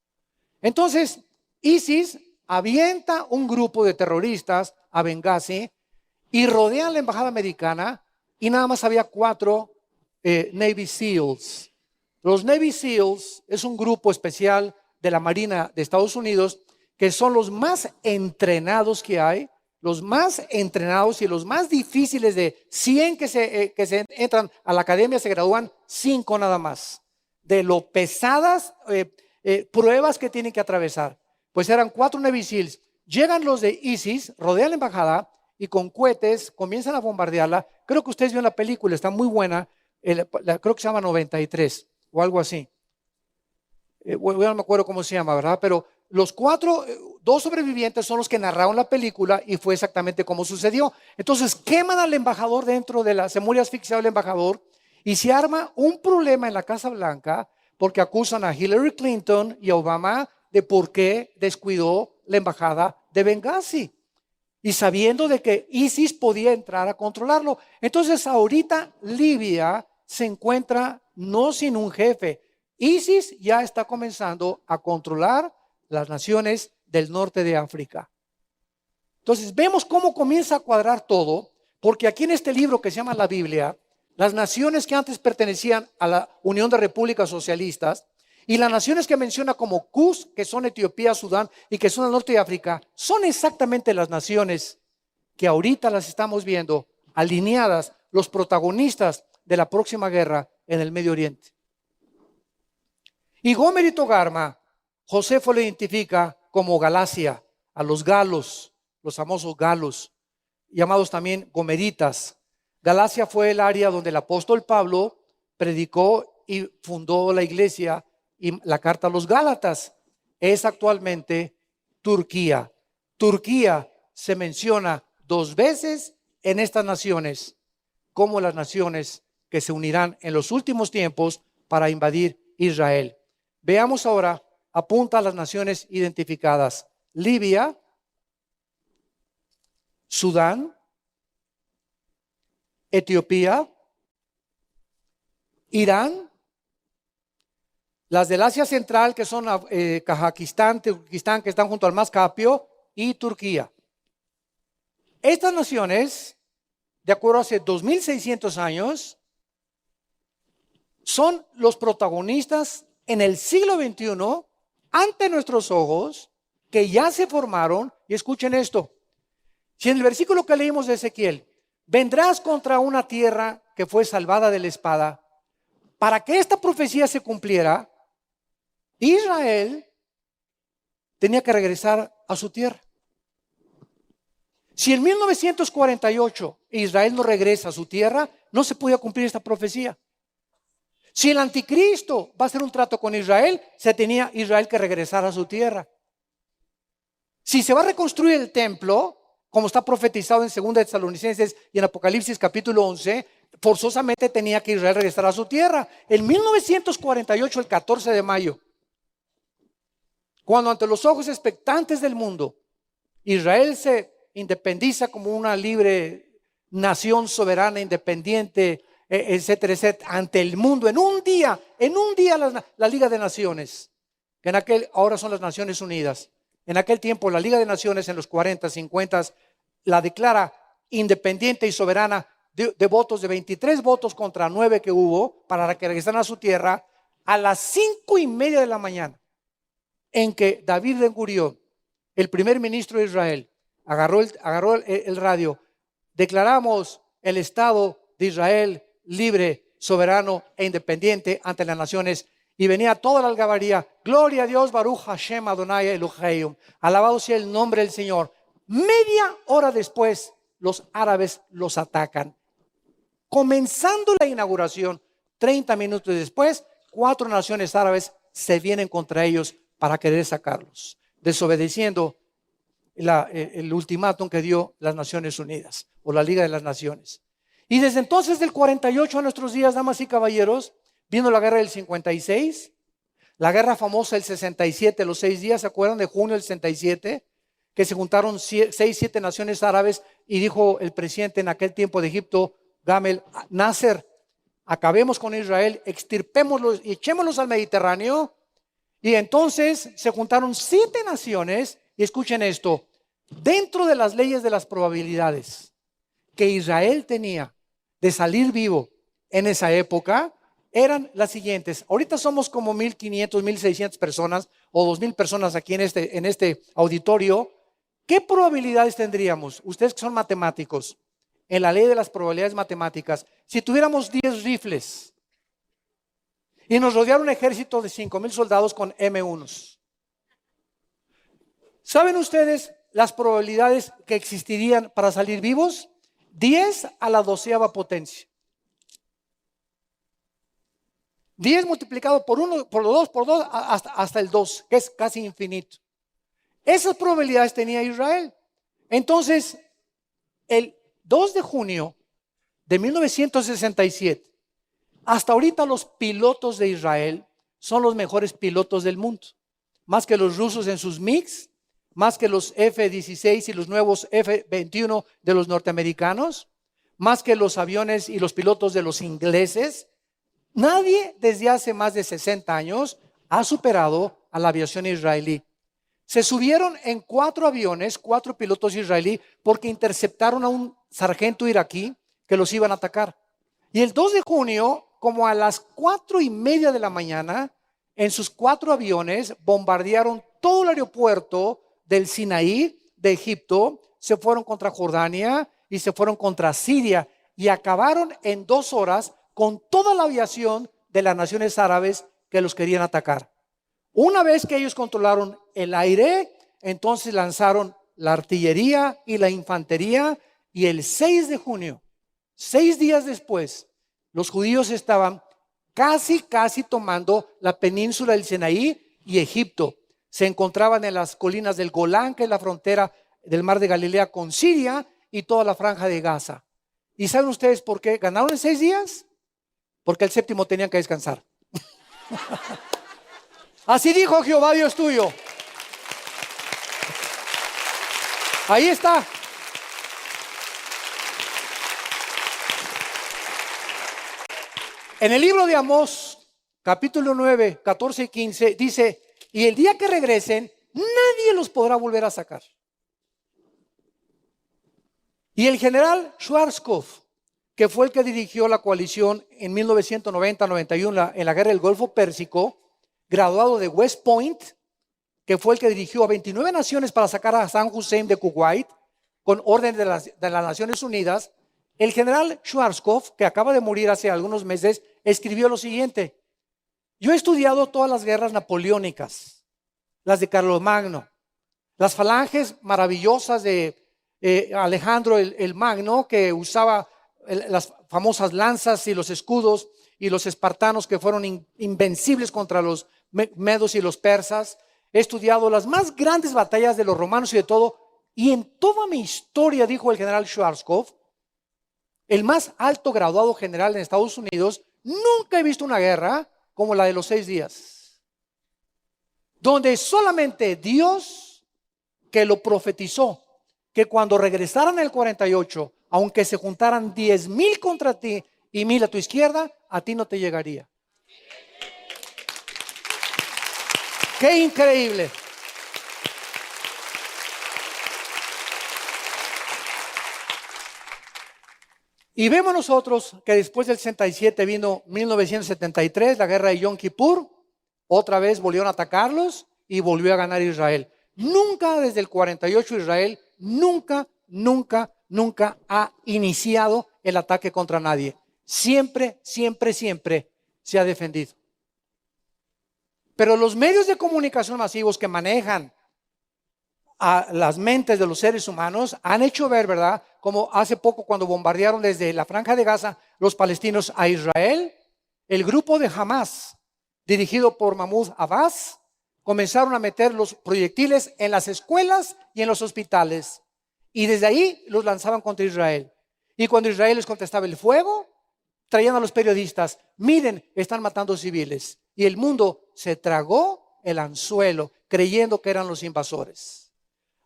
Entonces, ISIS avienta un grupo de terroristas a Benghazi y rodean la embajada americana. Y nada más había 4 Navy SEALs. Los Navy SEALs es un grupo especial de la Marina de Estados Unidos que son los más entrenados que hay, los más entrenados y los más difíciles. De 100 que se entran a la academia, se gradúan 5 nada más. De lo pesadas pruebas que tienen que atravesar. Pues eran 4 Navy SEALs. Llegan los de ISIS, rodean la embajada y con cohetes comienzan a bombardearla. Creo que ustedes vieron la película, está muy buena. Creo que se llama 93 o algo así. Bueno, no me acuerdo cómo se llama, ¿verdad? Pero los 2 sobrevivientes son los que narraron la película y fue exactamente como sucedió. Entonces queman al embajador se muere asfixiado el embajador y se arma un problema en la Casa Blanca porque acusan a Hillary Clinton y a Obama de por qué descuidó la embajada de Benghazi. Y sabiendo de que ISIS podía entrar a controlarlo. Entonces ahorita Libia se encuentra no sin un jefe. ISIS ya está comenzando a controlar las naciones del norte de África. Entonces vemos cómo comienza a cuadrar todo, porque aquí en este libro que se llama la Biblia, las naciones que antes pertenecían a la Unión de Repúblicas Socialistas y las naciones que menciona como Cus, que son Etiopía, Sudán y que son el norte de África, son exactamente las naciones que ahorita las estamos viendo alineadas, los protagonistas de la próxima guerra en el Medio Oriente. Y Gomer y Togarma, Josefo lo identifica como Galacia, a los galos, los famosos galos, llamados también gomeritas. Galacia fue el área donde el apóstol Pablo predicó y fundó la iglesia y la carta a los Gálatas. Es actualmente Turquía. Turquía se menciona 2 veces en estas naciones como las naciones que se unirán en los últimos tiempos para invadir Israel. Veamos ahora, apunta a las naciones identificadas: Libia, Sudán, Etiopía, Irán, las del Asia Central, que son Kazajistán, Turquistán, que están junto al Mar Caspio, y Turquía. Estas naciones, de acuerdo a hace 2600 años, son los protagonistas en el siglo XXI, ante nuestros ojos, que ya se formaron. Y escuchen esto: si en el versículo que leímos de Ezequiel, vendrás contra una tierra que fue salvada de la espada, para que esta profecía se cumpliera, Israel tenía que regresar a su tierra. Si en 1948 Israel no regresa a su tierra, no se podía cumplir esta profecía. Si el anticristo va a hacer un trato con Israel, se tenía Israel que regresar a su tierra. Si se va a reconstruir el templo, como está profetizado en 2 Tesalonicenses y en Apocalipsis capítulo 11, forzosamente tenía que Israel regresar a su tierra. En 1948, el 14 de mayo, cuando ante los ojos expectantes del mundo, Israel se independiza como una libre nación soberana, independiente, etcétera, etcétera, ante el mundo, en un día la Liga de Naciones, que ahora son las Naciones Unidas. En aquel tiempo la Liga de Naciones, en los 40, 50, la declara independiente y soberana de votos, de 23 votos contra 9 que hubo para que regresaran a su tierra, a las 5:30 de la mañana, en que David Ben-Gurión, el primer ministro de Israel, agarró el radio: declaramos el Estado de Israel libre, soberano e independiente ante las naciones. Y venía toda la algarabía: gloria a Dios, Baruch Hashem Adonai Elohim, alabado sea el nombre del Señor. Media hora después, los árabes los atacan. Comenzando la inauguración, 30 minutos después, 4 naciones árabes se vienen contra ellos para querer sacarlos, desobedeciendo el ultimátum que dio las Naciones Unidas o la Liga de las Naciones. Y desde entonces, del 48 a nuestros días, damas y caballeros, vino la guerra del 56, la guerra famosa del 67, los 6 días, ¿se acuerdan? De junio del 67, que se juntaron 6-7 naciones árabes, y dijo el presidente en aquel tiempo de Egipto, Gamal Nasser: acabemos con Israel, extirpémoslos y echémoslos al Mediterráneo. Y entonces se juntaron 7 naciones, y escuchen esto: dentro de las leyes de las probabilidades que Israel tenía de salir vivo en esa época, eran las siguientes. Ahorita somos como 1,500, 1,600 personas o 2,000 personas aquí en este auditorio. ¿Qué probabilidades tendríamos? Ustedes que son matemáticos, en la ley de las probabilidades matemáticas, si tuviéramos 10 rifles y nos rodeara un ejército de 5,000 soldados con M1s, ¿saben ustedes las probabilidades que existirían para salir vivos? 10 a la 12ª potencia. 10 multiplicado por 1, por 2, hasta el 2, que es casi infinito. Esas probabilidades tenía Israel. Entonces, el 2 de junio de 1967, hasta ahorita los pilotos de Israel son los mejores pilotos del mundo. Más que los rusos en sus MiGs, más que los F-16 y los nuevos F-21 de los norteamericanos, más que los aviones y los pilotos de los ingleses. Nadie desde hace más de 60 años ha superado a la aviación israelí. Se subieron en 4 aviones, 4 pilotos israelíes, porque interceptaron a un sargento iraquí que los iban a atacar. Y el 2 de junio, como a las 4:30 de la mañana, en sus 4 aviones bombardearon todo el aeropuerto del Sinaí de Egipto, se fueron contra Jordania y se fueron contra Siria, y acabaron en 2 horas con toda la aviación de las naciones árabes que los querían atacar. Una vez que ellos controlaron el aire, entonces lanzaron la artillería y la infantería, y el 6 de junio, 6 días después, los judíos estaban casi tomando la península del Sinaí y Egipto. Se encontraban en las colinas del Golán, que es la frontera del mar de Galilea con Siria, y toda la franja de Gaza. ¿Y saben ustedes por qué ganaron en 6 días? Porque el 7º tenían que descansar. Así dijo Jehová Dios tuyo. Ahí está. En el libro de Amós, capítulo 9, 14 y 15, dice, y el día que regresen, nadie los podrá volver a sacar. Y el general Schwarzkopf, que fue el que dirigió la coalición en 1990-91 en la guerra del Golfo Pérsico, graduado de West Point, que fue el que dirigió a 29 naciones para sacar a Saddam Hussein de Kuwait, con orden de las Naciones Unidas. El general Schwarzkopf, que acaba de morir hace algunos meses, escribió lo siguiente: yo he estudiado todas las guerras napoleónicas, las de Carlomagno, las falanges maravillosas de Alejandro el Magno, que usaba las famosas lanzas y los escudos, y los espartanos que fueron invencibles contra los medos y los persas. He estudiado las más grandes batallas de los romanos y de todo, y en toda mi historia, dijo el general Schwarzkopf, el más alto graduado general en Estados Unidos, nunca he visto una guerra como la de los 6 días, donde solamente Dios, que lo profetizó, que cuando regresaran en el 48, aunque se juntaran 10,000 contra ti y 1,000 a tu izquierda, a ti no te llegaría. ¡Qué increíble! Y vemos nosotros que después del 67 vino 1973, la guerra de Yom Kippur. Otra vez volvieron a atacarlos y volvió a ganar Israel. Nunca desde el 48 Israel, nunca ha iniciado el ataque contra nadie. Siempre se ha defendido. Pero los medios de comunicación masivos que manejan a las mentes de los seres humanos han hecho ver, ¿verdad? Como hace poco cuando bombardearon desde la Franja de Gaza los palestinos a Israel, el grupo de Hamas, dirigido por Mahmoud Abbas, comenzaron a meter los proyectiles en las escuelas y en los hospitales. Y desde ahí los lanzaban contra Israel. Y cuando Israel les contestaba el fuego, traían a los periodistas: miren, están matando civiles. Y el mundo se tragó el anzuelo, creyendo que eran los invasores.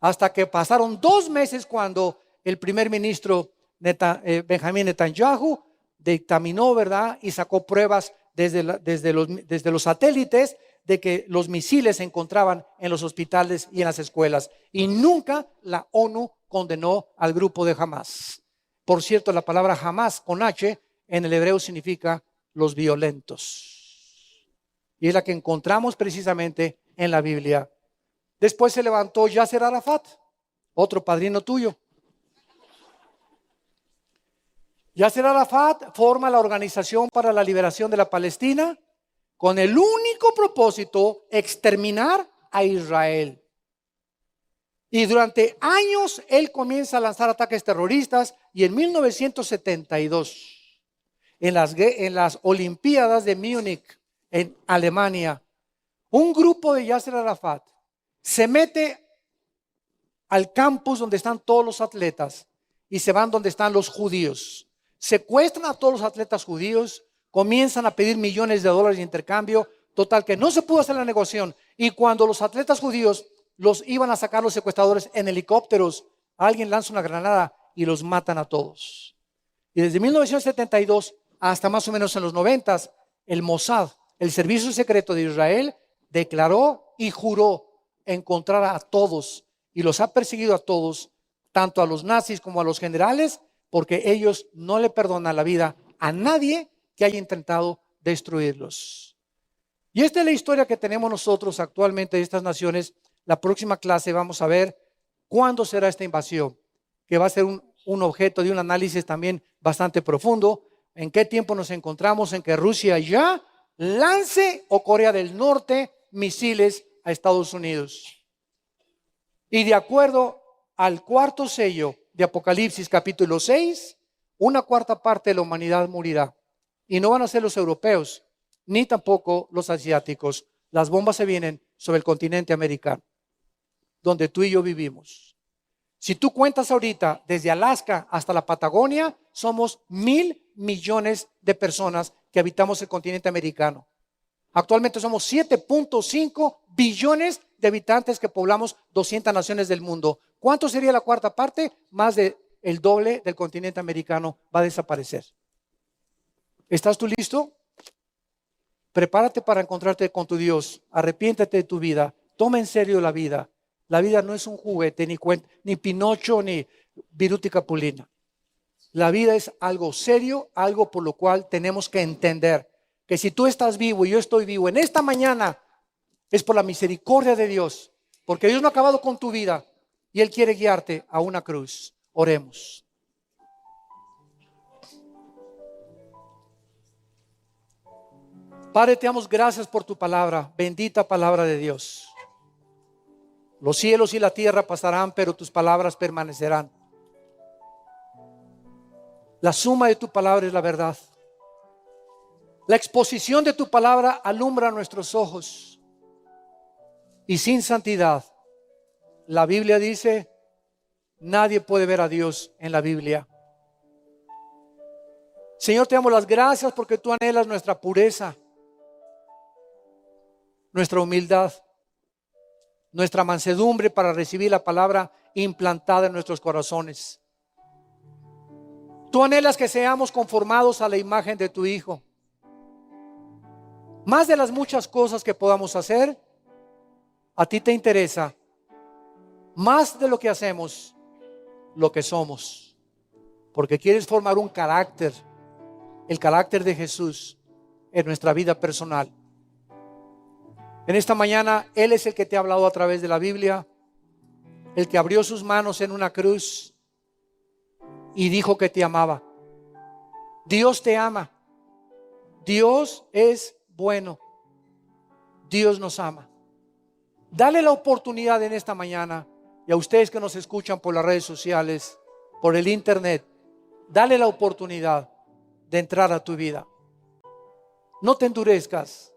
Hasta que pasaron 2 meses cuando el primer ministro Benjamín Netanyahu dictaminó, ¿verdad? Y sacó pruebas desde los satélites de que los misiles se encontraban en los hospitales y en las escuelas. Y nunca la ONU condenó al grupo de Hamas. Por cierto, la palabra Hamas con H en el hebreo significa los violentos. Y es la que encontramos precisamente en la Biblia. Después se levantó Yasser Arafat, otro padrino tuyo. Yasser Arafat forma la Organización para la Liberación de la Palestina con el único propósito: exterminar a Israel. Y durante años él comienza a lanzar ataques terroristas, y en 1972, en las Olimpiadas de Múnich, en Alemania, un grupo de Yasser Arafat se mete al campus donde están todos los atletas y se van donde están los judíos. Secuestran a todos los atletas judíos, comienzan a pedir millones de dólares de intercambio, total que no se pudo hacer la negociación. Y cuando los atletas judíos los iban a sacar los secuestradores en helicópteros, alguien lanza una granada y los matan a todos. Y desde 1972 hasta más o menos en los 90, el Mossad, el servicio secreto de Israel, declaró y juró encontrar a todos, y los ha perseguido a todos, tanto a los nazis como a los generales, porque ellos no le perdonan la vida a nadie que haya intentado destruirlos. Y esta es la historia que tenemos nosotros actualmente de estas naciones. La próxima clase vamos a ver cuándo será esta invasión, que va a ser un objeto de un análisis también bastante profundo. En qué tiempo nos encontramos en que Rusia ya lance, o Corea del Norte, misiles a Estados Unidos. Y de acuerdo al 4º sello de Apocalipsis capítulo 6, 1/4 parte de la humanidad morirá. Y no van a ser los europeos, ni tampoco los asiáticos. Las bombas se vienen sobre el continente americano, donde tú y yo vivimos. Si tú cuentas ahorita desde Alaska hasta la Patagonia, somos 1,000 millones de personas que habitamos el continente americano. Actualmente somos 7.5 billones de habitantes que poblamos 200 naciones del mundo. ¿Cuánto sería la 1/4 parte? Más del doble del continente americano va a desaparecer. ¿Estás tú listo? Prepárate para encontrarte con tu Dios. Arrepiéntete de tu vida. Toma en serio la vida. La vida no es un juguete, ni Pinocho, ni Viruti Capulina. La vida es algo serio, algo por lo cual tenemos que entender que si tú estás vivo y yo estoy vivo en esta mañana, es por la misericordia de Dios, porque Dios no ha acabado con tu vida y Él quiere guiarte a una cruz. Oremos. Padre, te damos gracias por tu palabra, bendita palabra de Dios. Los cielos y la tierra pasarán, pero tus palabras permanecerán. La suma de tu palabra es la verdad. La exposición de tu palabra alumbra nuestros ojos. Y sin santidad, la Biblia dice, nadie puede ver a Dios en la Biblia. Señor, te damos las gracias porque tú anhelas nuestra pureza, nuestra humildad, nuestra mansedumbre para recibir la palabra implantada en nuestros corazones. Tú anhelas que seamos conformados a la imagen de tu Hijo. Más de las muchas cosas que podamos hacer, a ti te interesa, más de lo que hacemos, lo que somos. Porque quieres formar un carácter, el carácter de Jesús en nuestra vida personal. En esta mañana, Él es el que te ha hablado a través de la Biblia, el que abrió sus manos en una cruz y dijo que te amaba. Dios te ama. Dios es bueno. Dios nos ama. Dale la oportunidad en esta mañana, y a ustedes que nos escuchan por las redes sociales, por el internet, dale la oportunidad de entrar a tu vida. No te endurezcas.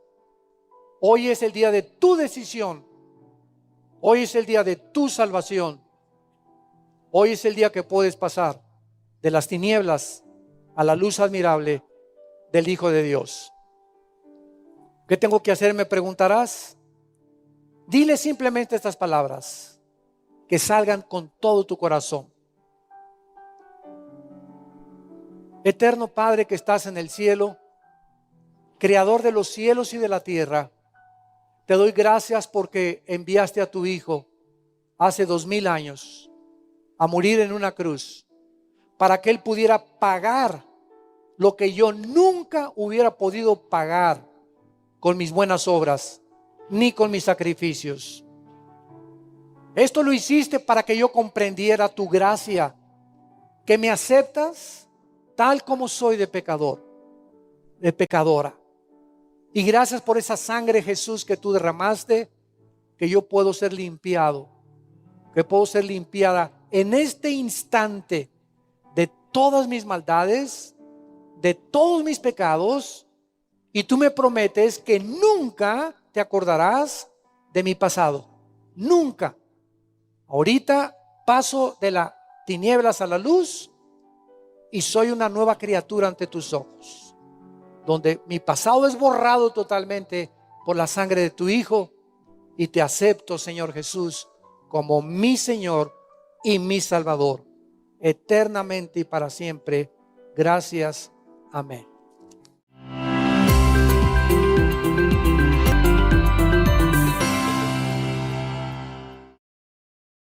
Hoy es el día de tu decisión. Hoy es el día de tu salvación. Hoy es el día que puedes pasar de las tinieblas a la luz admirable del Hijo de Dios. ¿Qué tengo que hacer? Me preguntarás. Dile simplemente estas palabras que salgan con todo tu corazón. Eterno Padre que estás en el cielo, Creador de los cielos y de la tierra, te doy gracias porque enviaste a tu Hijo hace 2000 años a morir en una cruz para que Él pudiera pagar lo que yo nunca hubiera podido pagar con mis buenas obras ni con mis sacrificios. Esto lo hiciste para que yo comprendiera tu gracia, que me aceptas tal como soy de pecador, de pecadora. Y gracias por esa sangre, Jesús, que tú derramaste, que yo puedo ser limpiado, que puedo ser limpiada en este instante de todas mis maldades, de todos mis pecados, y tú me prometes que nunca te acordarás de mi pasado. Nunca. Ahorita paso de las tinieblas a la luz y soy una nueva criatura ante tus ojos, donde mi pasado es borrado totalmente por la sangre de tu Hijo, y te acepto, Señor Jesús, como mi Señor y mi Salvador, eternamente y para siempre. Gracias. Amén.